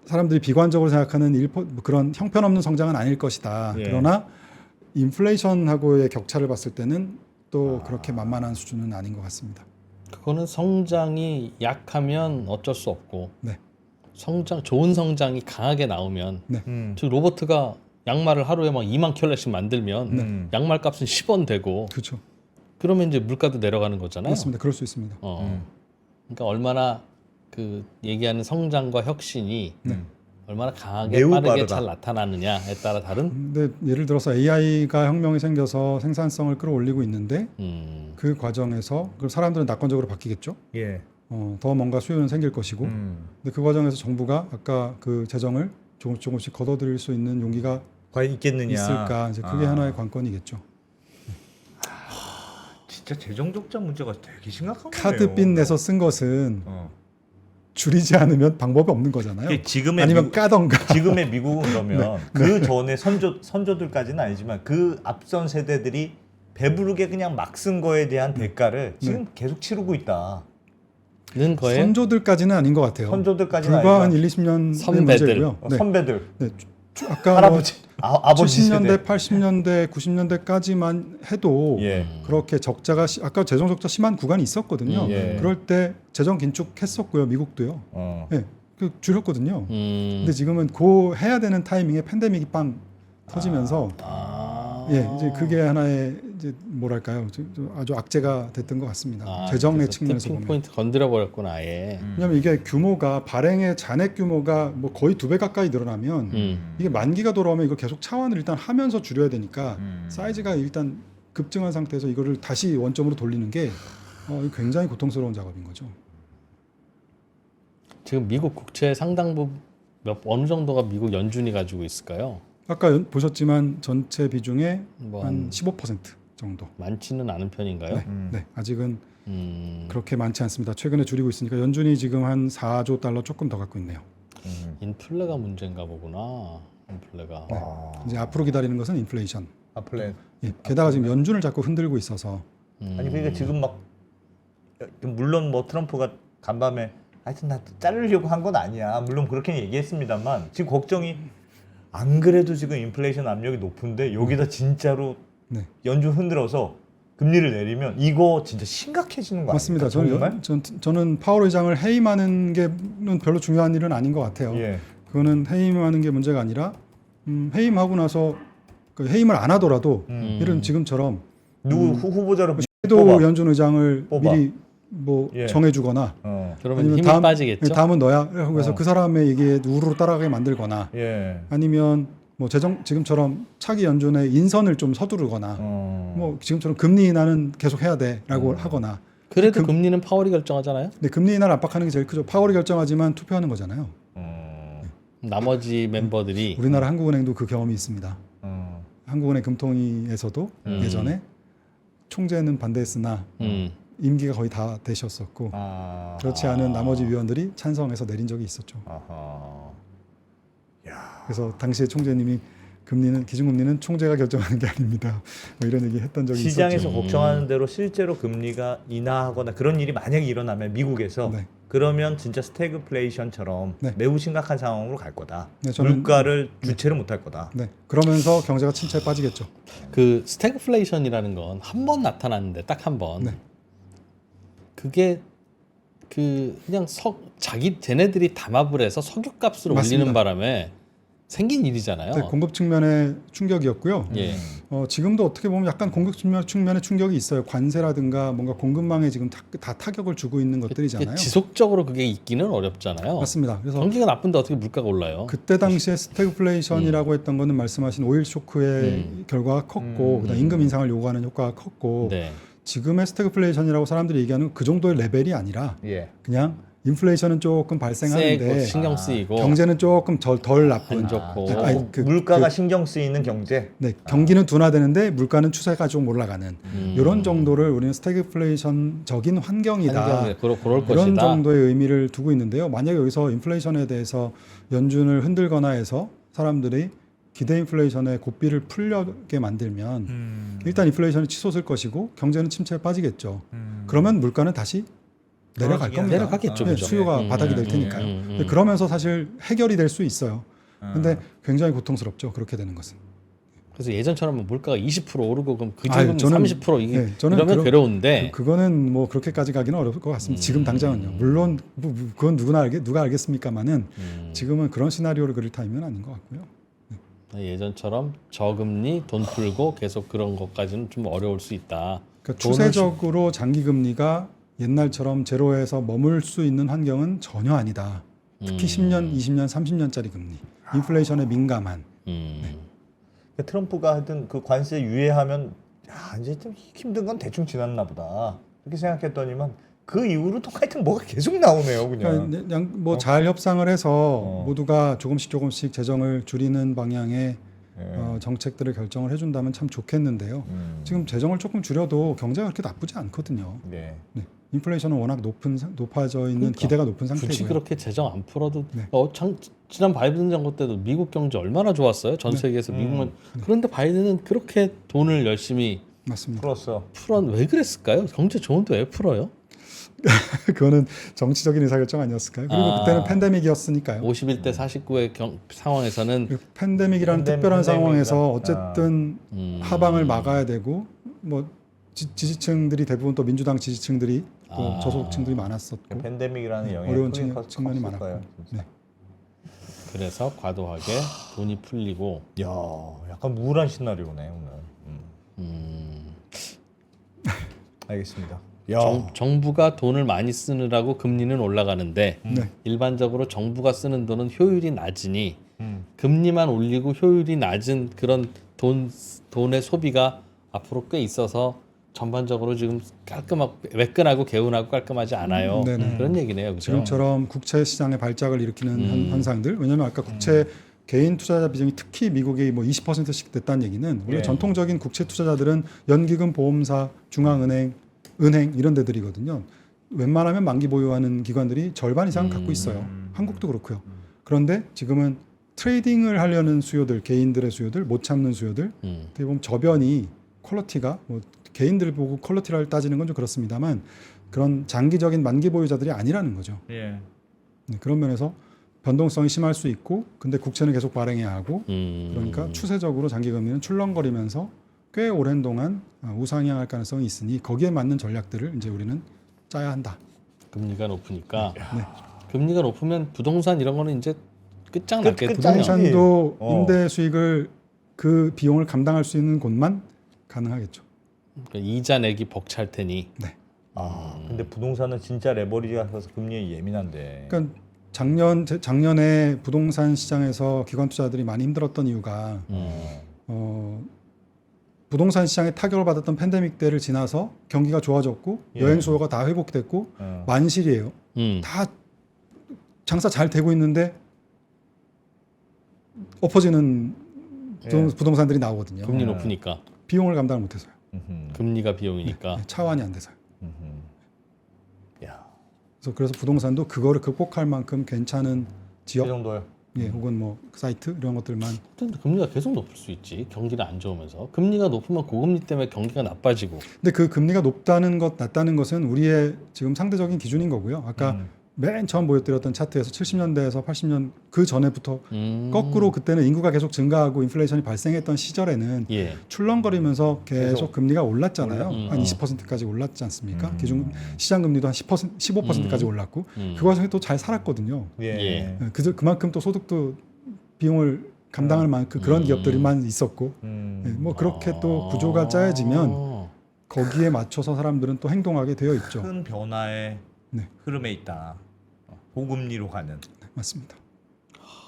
사람들이 비관적으로 생각하는 그런 형편없는 성장은 아닐 것이다. 예. 그러나 인플레이션하고의 격차를 봤을 때는 또 그렇게 만만한 수준은 아닌 것 같습니다. 그거는 성장이 약하면 어쩔 수 없고 네. 좋은 성장이 강하게 나오면 즉 로버트가 양말을 하루에 막 2만 켤레씩 만들면 양말 값은 10원 되고 그렇죠. 그러면 이제 물가도 내려가는 거잖아요. 맞습니다. 그럴 수 있습니다. 그러니까 얼마나 그 얘기하는 성장과 혁신이 얼마나 강하게 매우 빠르게 빠르다. 잘 나타나느냐에 따라 다른. 근데 예를 들어서 AI가 혁명이 생겨서 생산성을 끌어올리고 있는데 그 과정에서 그럼 사람들은 낙관적으로 바뀌겠죠. 예. 더 뭔가 수요는 생길 것이고, 근데 그 과정에서 정부가 아까 그 재정을 조금씩 걷어들일 수 있는 용기가 과연 있겠느냐. 있을까? 이제 그게 하나의 관건이겠죠. 진짜 재정 적자 문제가 되게 심각한 거예요. 카드빚 내서 쓴 것은 어. 줄이지 않으면 방법이 없는 거잖아요. 그게 지금의 아니면 까던가. 지금의 미국은 그러면 그 전에 선조들까지는 아니지만 그 앞선 세대들이 배부르게 그냥 막 쓴 거에 대한 대가를 지금 계속 치르고 있다. 는 거예요? 선조들까지는 아닌 것 같아요. 선조들까지는 불과 한 아니지만 1, 20년 선배들. 문제고요. 네. 선배들, 네. 아까 할아버지, 아버지 70년대, 세대. 80년대, 90년대까지만 해도 예. 그렇게 적자가 아까 재정 적자 심한 구간이 있었거든요. 예. 그럴 때 재정 긴축했었고요. 미국도요. 예. 그 줄였거든요. 음. 근데 지금은 그 해야 되는 타이밍에 팬데믹이 빵 터지면서 이제 그게 하나의 이제 뭐랄까요, 아주 악재가 됐던 것 같습니다. 재정의 측면에서 보면. 포인트 건드려 버렸구나 아예. 왜냐하면 이게 규모가 발행의 잔액 규모가 뭐 거의 2배 가까이 늘어나면 이게 만기가 돌아오면 이걸 계속 차환을 일단 하면서 줄여야 되니까 사이즈가 일단 급증한 상태에서 이거를 다시 원점으로 돌리는 게 굉장히 고통스러운 작업인 거죠. 지금 미국 국채 상당부 어느 정도가 미국 연준이 가지고 있을까요? 아까 보셨지만 전체 비중의 뭐 한 15% 정도. 많지는 않은 편인가요? 네, 아직은 그렇게 많지 않습니다. 최근에 줄이고 있으니까 연준이 지금 한 4조 달러 조금 더 갖고 있네요. 인플레가 문제인가 보구나. 인플레가. 이제 앞으로 기다리는 것은 인플레이션. 아플레. 게다가 지금 연준을 자꾸 흔들고 있어서 아니 그러니까 지금 막 물론 뭐 트럼프가 간밤에 하여튼 나 자르려고 한 건 아니야. 물론 그렇게 얘기했습니다만 지금 걱정이 안 그래도 지금 인플레이션 압력이 높은데 여기다 진짜로 네. 연준 흔들어서 금리를 내리면 이거 진짜 심각해지는 거 맞습니다. 아닙니까? 저는 파월 의장을 해임하는 게는 별로 중요한 일은 아닌 것 같아요. 예. 그거는 해임하는 게 문제가 아니라 해임하고 나서 그 해임을 안 하더라도 이런 지금처럼 누구 후보자로 섀도우 뽑아. 연준 의장을 뽑아. 미리 뭐 예. 정해주거나 그러면 아니면 힘이 빠지겠죠. 다음은 너야. 그래서 그 사람의 얘기에 우르르 따라가게 만들거나 예. 아니면 뭐 지금처럼 차기 연준의 인선을 좀 서두르거나 뭐 지금처럼 금리 인하는 계속 해야 돼라고 하거나. 그래도 금리는 파월이 결정하잖아요. 근데 금리 인하를 압박하는 게 제일 크죠. 파월이 결정하지만 투표하는 거잖아요. 나머지 멤버들이 우리나라 한국은행도 그 경험이 있습니다. 한국은행 금통위에서도 예전에 총재는 반대했으나 임기가 거의 다 되셨었고 그렇지 않은 나머지 위원들이 찬성해서 내린 적이 있었죠. 그래서 당시에 총재님이 기준금리는 총재가 결정하는 게 아닙니다. 뭐 이런 얘기 했던 적이 시장에서 있었죠. 걱정하는 대로 실제로 금리가 인하하거나 그런 일이 만약에 일어나면 미국에서 네. 그러면 진짜 스태그플레이션처럼 네. 매우 심각한 상황으로 갈 거다. 네, 저는- 물가를 주체를 못할 거다. 네. 그러면서 경제가 침체에 빠지겠죠. 그 스태그플레이션이라는 건 한 번 나타났는데 딱 한 번. 네. 그게 그냥 쟤네들이 담합을 해서 석유값을 맞습니다. 올리는 바람에 생긴 일이잖아요. 네, 공급 측면의 충격이었고요. 예. 지금도 어떻게 보면 약간 공급 측면의 충격이 있어요. 관세라든가 뭔가 공급망에 지금 다 타격을 주고 있는 것들이잖아요. 지속적으로 그게 있기는 어렵잖아요. 맞습니다. 그래서 경기가 나쁜데 어떻게 물가가 올라요? 그때 당시에 스태그플레이션이라고 했던 거는 말씀하신 오일 쇼크의 결과가 컸고 그다음 임금 인상을 요구하는 효과가 컸고 네. 지금의 스태그플레이션이라고 사람들이 얘기하는 그 정도의 레벨이 아니라 예. 그냥 인플레이션은 조금 발생하는데 세고 신경 쓰이고 경제는 조금 덜 나쁜 안 좋고 물가가 신경 쓰이는 경제. 네, 경기는 둔화되는데 물가는 추세가 좀 올라가는 이런 정도를 우리는 스태그플레이션적인 환경이다. 그럴 이런 것이다. 정도의 의미를 두고 있는데요. 만약에 여기서 인플레이션에 대해서 연준을 흔들거나 해서 사람들이 기대 인플레이션의 고삐를 풀려게 만들면 일단 인플레이션이 치솟을 것이고 경제는 침체에 빠지겠죠. 그러면 물가는 다시 내려갈 겁니다. 내려가겠죠. 네, 그죠? 수요가 바닥이 될 테니까요. 근데 그러면서 사실 해결이 될 수 있어요. 근데 굉장히 고통스럽죠. 그렇게 되는 것은. 그래서 예전처럼 물가가 20% 오르고 그럼 그 아유, 지금 저는- 30% 이게 네, 저는 이러면 괴로운데 그거는 뭐 그렇게까지 가기는 어려울 것 같습니다. 지금 당장은요. 물론 그건 누가 알겠습니까만은 지금은 그런 시나리오를 그릴 타임은 아닌 것 같고요. 예전처럼 저금리 돈 풀고 계속 그런 것까지는 좀 어려울 수 있다. 그러니까 추세적으로 장기 금리가 옛날처럼 제로에서 머물 수 있는 환경은 전혀 아니다. 특히 10년, 20년, 30년짜리 금리, 인플레이션에 민감한. 그러니까 트럼프가 하여튼 그 관세 유예하면 야, 이제 좀 힘든 건 대충 지났나 보다 이렇게 생각했더니만 그 이후로 또 하여튼 뭐가 계속 나오네요, 그냥. 그러니까 뭐잘 협상을 해서 모두가 조금씩 재정을 줄이는 방향의 정책들을 결정을 해준다면 참 좋겠는데요. 지금 재정을 조금 줄여도 경제가 그렇게 나쁘지 않거든요. 네. 네. 인플레이션은 워낙 높아져 있는 그러니까, 기대가 높은 상태고요. 굳이 그렇게 재정 안 풀어도 네. 지난 바이든 정부 때도 미국 경제 얼마나 좋았어요. 전 세계에서 미국만. 그런데 바이든은 그렇게 돈을 열심히 맞습니다. 풀었어. 왜 그랬을까요? 경제 좋은데 왜 풀어요? 그거는 정치적인 의사결정 아니었을까요? 그리고 그때는 팬데믹이었으니까요. 51대 49의 상황에서는 그리고 팬데믹이라는 특별한 상황에서 어쨌든 하방을 막아야 되고 뭐 지지층들이 대부분 또 민주당 지지층들이 또 저소득층들이 많았었고 팬데믹이라는 영향이 어려운 크게 측면이 컸을 거예요, 많았고. 진짜. 네. 그래서 과도하게 돈이 풀리고 야, 약간 우울한 시나리오네 오늘. 알겠습니다. 야, 정부가 돈을 많이 쓰느라고 금리는 올라가는데 네. 일반적으로 정부가 쓰는 돈은 효율이 낮으니 금리만 올리고 효율이 낮은 그런 돈의 소비가 앞으로 꽤 있어서 전반적으로 지금 매끈하고 개운하고 깔끔하지 않아요. 그런 얘기네요. 그죠? 지금처럼 국채 시장의 발작을 일으키는 현상들. 왜냐하면 아까 국채 개인 투자자 비중이 특히 미국이 뭐 20%씩 됐다는 얘기는 원래 예. 전통적인 국채 투자자들은 연기금, 보험사, 중앙은행, 은행 이런 데들이거든요. 웬만하면 만기 보유하는 기관들이 절반 이상 갖고 있어요. 한국도 그렇고요. 그런데 지금은 트레이딩을 하려는 수요들, 개인들의 수요들, 못 참는 수요들, 어떻게 보면 저변이 퀄리티가 뭐 개인들 보고 퀄리티를 따지는 건 좀 그렇습니다만 그런 장기적인 만기 보유자들이 아니라는 거죠. 예. 네, 그런 면에서 변동성이 심할 수 있고, 근데 국채는 계속 발행해야 하고, 그러니까 추세적으로 장기 금리는 출렁거리면서 꽤 오랜 동안 우상향할 가능성이 있으니 거기에 맞는 전략들을 이제 우리는 짜야 한다. 금리가 높으니까 네. 금리가 높으면 부동산 이런 거는 이제 끝장났겠죠. 부동산도 임대 수익을 그 비용을 감당할 수 있는 곳만 가능하겠죠. 그러니까 이자 내기 벅찰 테니. 네. 근데 부동산은 진짜 레버리지가 커서 금리에 예민한데. 그러니까 작년에 부동산 시장에서 기관 투자들이 많이 힘들었던 이유가 부동산 시장에 타격을 받았던 팬데믹 때를 지나서 경기가 좋아졌고 여행 수요가 다 회복됐고 만실이에요. 다 장사 잘 되고 있는데 엎어지는 부동산들이 나오거든요. 금리 높으니까. 비용을 감당을 못해서요. 금리가 비용이니까. 차환이 안 돼서요. 야, 그래서 부동산도 그거를 극복할 만큼 괜찮은 그 지역, 정도요. 혹은 뭐 사이트 이런 것들만. 근데 금리가 계속 높을 수 있지. 경기가 안 좋으면서. 금리가 높으면 고금리 때문에 경기가 나빠지고. 근데 그 금리가 높다는 낮다는 것은 지금 상대적인 기준인 거고요. 아까 맨 처음 보여드렸던 차트에서 70년대에서 80년 그 전에부터 거꾸로 그때는 인구가 계속 증가하고 인플레이션이 발생했던 시절에는 출렁거리면서 계속 금리가 올랐잖아요. 한 20%까지 올랐지 않습니까? 기준 시장 금리도 한 10%, 15%까지 올랐고 그 과정에 또 잘 살았거든요. 그만큼 또 소득도 비용을 감당할 만큼 그런 기업들만 있었고 뭐 그렇게 또 구조가 짜여지면 거기에 맞춰서 사람들은 또 행동하게 되어 있죠. 큰 변화의 흐름에 있다. 고금리로 가는. 네, 맞습니다.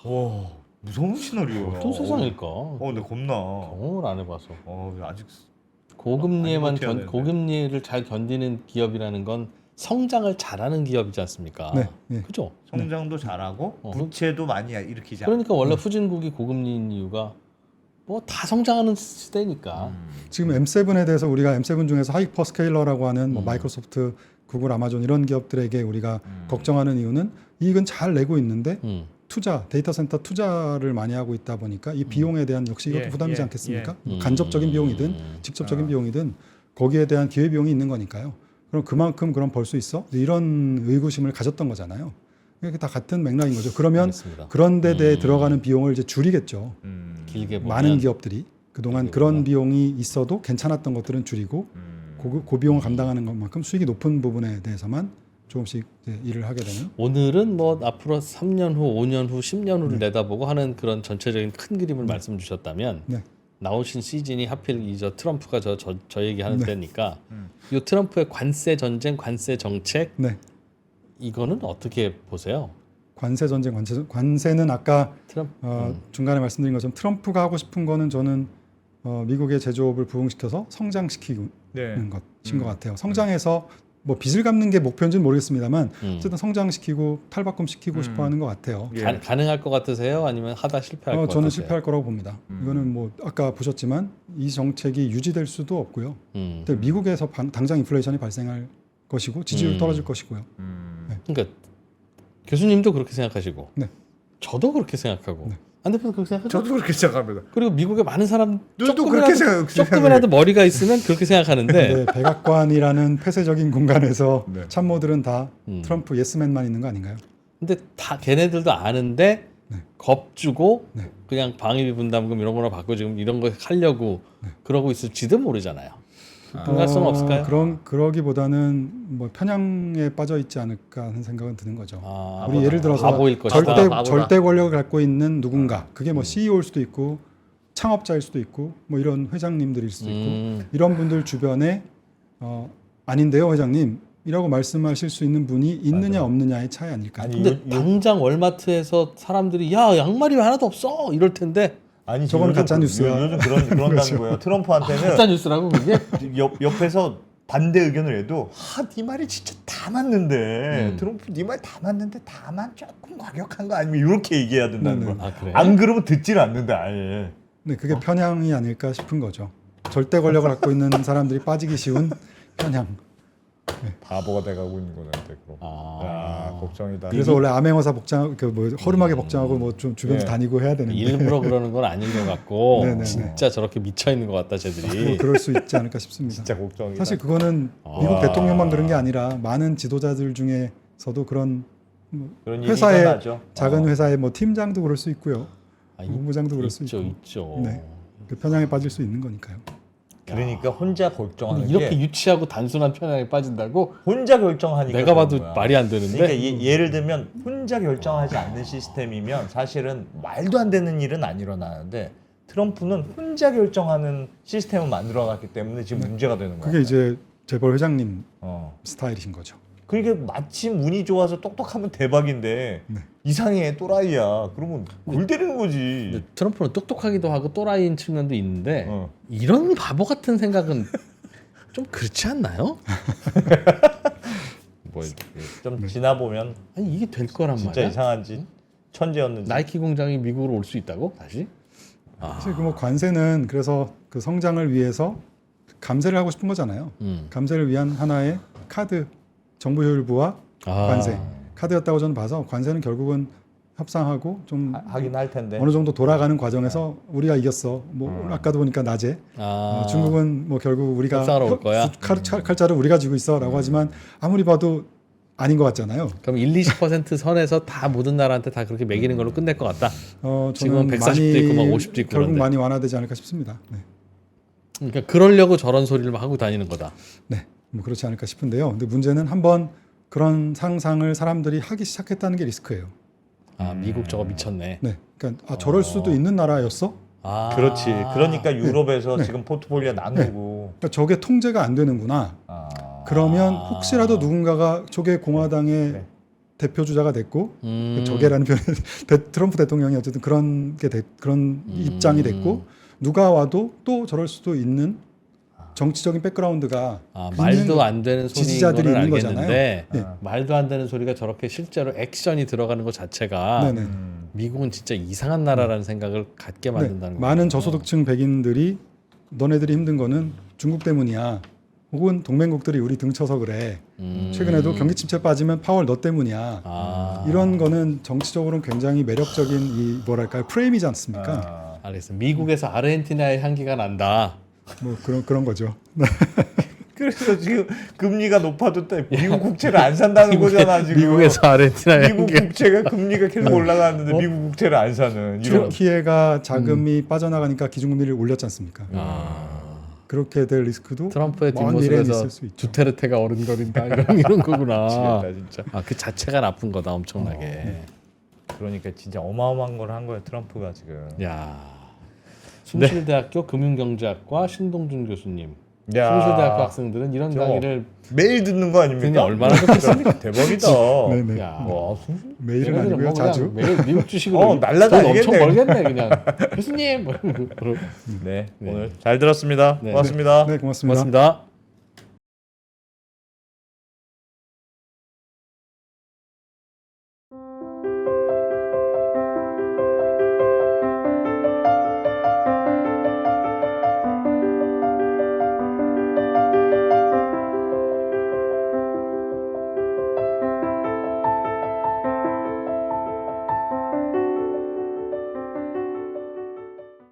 와, 무서운 시나리오야. 어떤 세상일까? 근데 겁나. 경험을 안 해봐서. 아직 고금리를 잘 견디는 기업이라는 건 성장을 잘하는 기업이지 않습니까? 네. 그죠? 성장도 잘하고 부채도 많이 일으키지 않고. 그러니까 원래 후진국이 고금리인 이유가 뭐 다 성장하는 시대니까. 지금 M7에 대해서 우리가 M7 중에서 하이퍼스케일러라고 하는 뭐 마이크로소프트, 구글, 아마존 이런 기업들에게 우리가 걱정하는 이유는 이익은 잘 내고 있는데 데이터 센터 투자를 많이 하고 있다 보니까 이 비용에 대한 역시 이것도 부담이지 않겠습니까? 간접적인 비용이든 직접적인 비용이든 거기에 대한 기회 비용이 있는 거니까요. 그럼 그만큼 벌 수 있어? 이런 의구심을 가졌던 거잖아요. 이게 다 같은 맥락인 거죠. 그러면 알겠습니다. 그런 데 대해 들어가는 비용을 이제 줄이겠죠. 길게 보면 많은 기업들이 그동안 그런 비용이 있어도 괜찮았던 것들은 줄이고 그 비용을 감당하는 것만큼 수익이 높은 부분에 대해서만 조금씩 이제 일을 하게 되는. 오늘은 뭐 앞으로 3년 후, 5년 후, 10년 후를 내다보고 하는 그런 전체적인 큰 그림을 말씀 주셨다면 나오신 시즌이 하필 트럼프가 저 얘기하는 때니까 이 트럼프의 관세 전쟁, 관세 정책 이거는 어떻게 보세요? 관세 전쟁, 관세는 아까 트럼프. 중간에 말씀드린 것처럼 트럼프가 하고 싶은 거는 저는 미국의 제조업을 부흥시켜서 성장시키는 네. 것인 것 같아요. 성장해서 뭐 빚을 갚는 게 목표인지는 모르겠습니다만 어쨌든 성장시키고 탈바꿈시키고 싶어하는 것 같아요. 예. 가능할 것 같으세요? 아니면 하다 실패할 것 같으세요? 저는 실패할 거라고 봅니다. 이거는 뭐 아까 보셨지만 이 정책이 유지될 수도 없고요. 근데 미국에서 당장 인플레이션이 발생할 것이고 지지율 떨어질 것이고요. 그러니까 교수님도 그렇게 생각하시고, 네. 저도 그렇게 생각하고, 안 대표도 그렇게 생각하죠. 저도 그렇게 생각합니다. 그리고 미국의 많은 사람 누구도 그렇게 조금이라도 머리가 있으면 그렇게 생각하는데 네, 백악관이라는 폐쇄적인 공간에서 네. 참모들은 다 트럼프 예스맨만 있는 거 아닌가요? 근데 다 걔네들도 아는데 겁주고 네. 그냥 방위비 분담금 이런 거나 받고 지금 이런 거 하려고 그러고 있을지도 모르잖아요. 가능성은 없을까요? 그러기보다는 뭐 편향에 빠져 있지 않을까 하는 생각은 드는 거죠. 우리 예를 들어서 바보일 것이다. 절대 권력을 갖고 있는 누군가, 그게 뭐 CEO일 수도 있고 창업자일 수도 있고 뭐 이런 회장님들일 수도 있고 이런 분들 주변에 아닌데요 회장님이라고 말씀하실 수 있는 분이 있느냐 없느냐의 차이 아닐까요? 아니, 근데 당장 월마트에서 사람들이 야 양말이 왜 하나도 없어 이럴 텐데 아니 저거는 요즘 가짜 뉴스야. 요즘 그런다는 거예요. 트럼프한테는 가짜 뉴스라고 그게? 옆에서 반대 의견을 해도 네 말이 진짜 다 맞는데 트럼프 네 말 다 맞는데 다만 조금 과격한 거 아니면 이렇게 얘기해야 된다는 거야. 아, 그래? 안 그러면 듣질 않는데 아예. 네, 그게 편향이 아닐까 싶은 거죠. 절대 권력을 갖고 있는 사람들이 빠지기 쉬운 편향. 바보가 돼가고 있는 거는데 그럼. 야, 걱정이다. 그래서 원래 암행어사 복장, 뭐 허름하게 복장하고 뭐 좀 주변 예. 다니고 해야 되는데 일부러 그러는 건 아닌 것 같고 네네네. 진짜 저렇게 미쳐 있는 것 같다 뭐 쟤들이. 그럴 수 있지 않을까 싶습니다. 진짜 걱정이다. 사실 그거는 미국 대통령만 그런 게 아니라 많은 지도자들 중에서도 그런 그런 일이 회사의 일어나죠. 작은 회사의 뭐 팀장도 그럴 수 있고요, 본부장도 그럴 수 있죠, 있고, 있죠. 네, 그 편향에 빠질 수 있는 거니까요. 그러니까 혼자 결정하는 이렇게 게 유치하고 단순한 편향에 빠진다고? 혼자 결정하니까 내가 봐도 그런 거야. 말이 안 되는데. 그러니까 예를 들면 혼자 결정하지 않는 시스템이면 사실은 말도 안 되는 일은 안 일어나는데 트럼프는 혼자 결정하는 시스템을 만들어놨기 때문에 지금 문제가 되는 거야. 그게 이제 재벌 회장님 어. 스타일이신 거죠. 그러니까 마침 운이 좋아서 똑똑하면 대박인데 이상해 또라이야. 그러면 골 때리는 거지. 근데 트럼프는 똑똑하기도 하고 또라이인 측면도 있는데 어. 이런 바보 같은 생각은 좀 그렇지 않나요? 뭐 좀 지나 보면 아니 이게 될 거란 진짜 말이야. 이상한지 천재였는지. 나이키 공장이 미국으로 올 수 있다고 다시? 사실 그 뭐 관세는 그래서 그 성장을 위해서 감세를 하고 싶은 거잖아요. 감세를 위한 하나의 카드, 정부 효율부와 관세 카드였다고 저는 봐서 관세는 결국은 협상하고 좀 하긴 할 텐데. 어느 정도 돌아가는 과정에서 우리가 이겼어. 뭐 아까도 보니까 낮에 중국은 뭐 결국 우리가 협상하러 올 거야? 칼자를 우리가 쥐고 있어라고 하지만 아무리 봐도 아닌 것 같잖아요. 그럼 1-20% 선에서 다 모든 나라한테 다 그렇게 매기는 걸로 끝낼 것 같다. 지금은 저는 140도 있고 막 50도 있고 결국 그런데. 많이 완화되지 않을까 싶습니다. 네. 그러니까 그러려고 저런 소리를 막 하고 다니는 거다. 네, 뭐 그렇지 않을까 싶은데요. 근데 문제는 한번 그런 상상을 사람들이 하기 시작했다는 게 리스크예요. 미국 저거 미쳤네. 네, 그러니까 저럴 수도 있는 나라였어? 그렇지. 그러니까 유럽에서 네. 지금 포트폴리오 나누고. 그러니까 저게 통제가 안 되는구나. 그러면 혹시라도 누군가가 저게 공화당의 그래. 대표 주자가 됐고 저게라는 표현 트럼프 대통령이 어쨌든 그런 게 그런 입장이 됐고 누가 와도 또 저럴 수도 있는 정치적인 백그라운드가 말도 안 되는 소리인 지지자들이 거는 있는 알겠는데 거잖아요. 말도 안 되는 소리가 저렇게 실제로 액션이 들어가는 것 자체가 네네. 미국은 진짜 이상한 나라라는 생각을 갖게 만든다는 거예요. 많은 저소득층 백인들이 너네들이 힘든 거는 중국 때문이야. 혹은 동맹국들이 우리 등쳐서 그래. 최근에도 경기 침체 빠지면 파월 너 때문이야. 이런 거는 정치적으로는 굉장히 매력적인 이 뭐랄까요 프레임이지 않습니까? 알겠습니다. 미국에서 아르헨티나의 향기가 난다. 뭐 그런 거죠. 그래서 지금 금리가 높아도 미국 국채를 안 산다는 거잖아 지금. 미국에서 아르헨티나의 미국 향기. 국채가 금리가 계속 올라가는데 미국 국채를 안 사는 이런. 터키에가 자금이 빠져나가니까 기준금리를 올렸지 않습니까? 그렇게 될 리스크도 트럼프의 먼 미래에 뒷모습에서 있을 수 있죠. 두테르테가 어른거린다 이런 거구나. 미치겠다, 진짜. 그 자체가 나쁜 거다 엄청나게. 그러니까 진짜 어마어마한 걸 한 거야 트럼프가 지금. 야. 순실대학교 금융경제학과 신동준 교수님 야. 성서대학교 학생들은 이런 저 강의를 매일 듣는 거 아닙니까? 듣니 얼마나 좋겠습니까? 대박이다. 네네. 야, 와, 매일은 얘네들은 아니고요. 뭐 그냥 자주. 매일 미국 주식으로 날라다니겠네. 돈 엄청 벌겠네 그냥. 교수님. 뭐. 네, 네. 오늘 잘 들었습니다. 네. 고맙습니다. 네, 고맙습니다. 고맙습니다.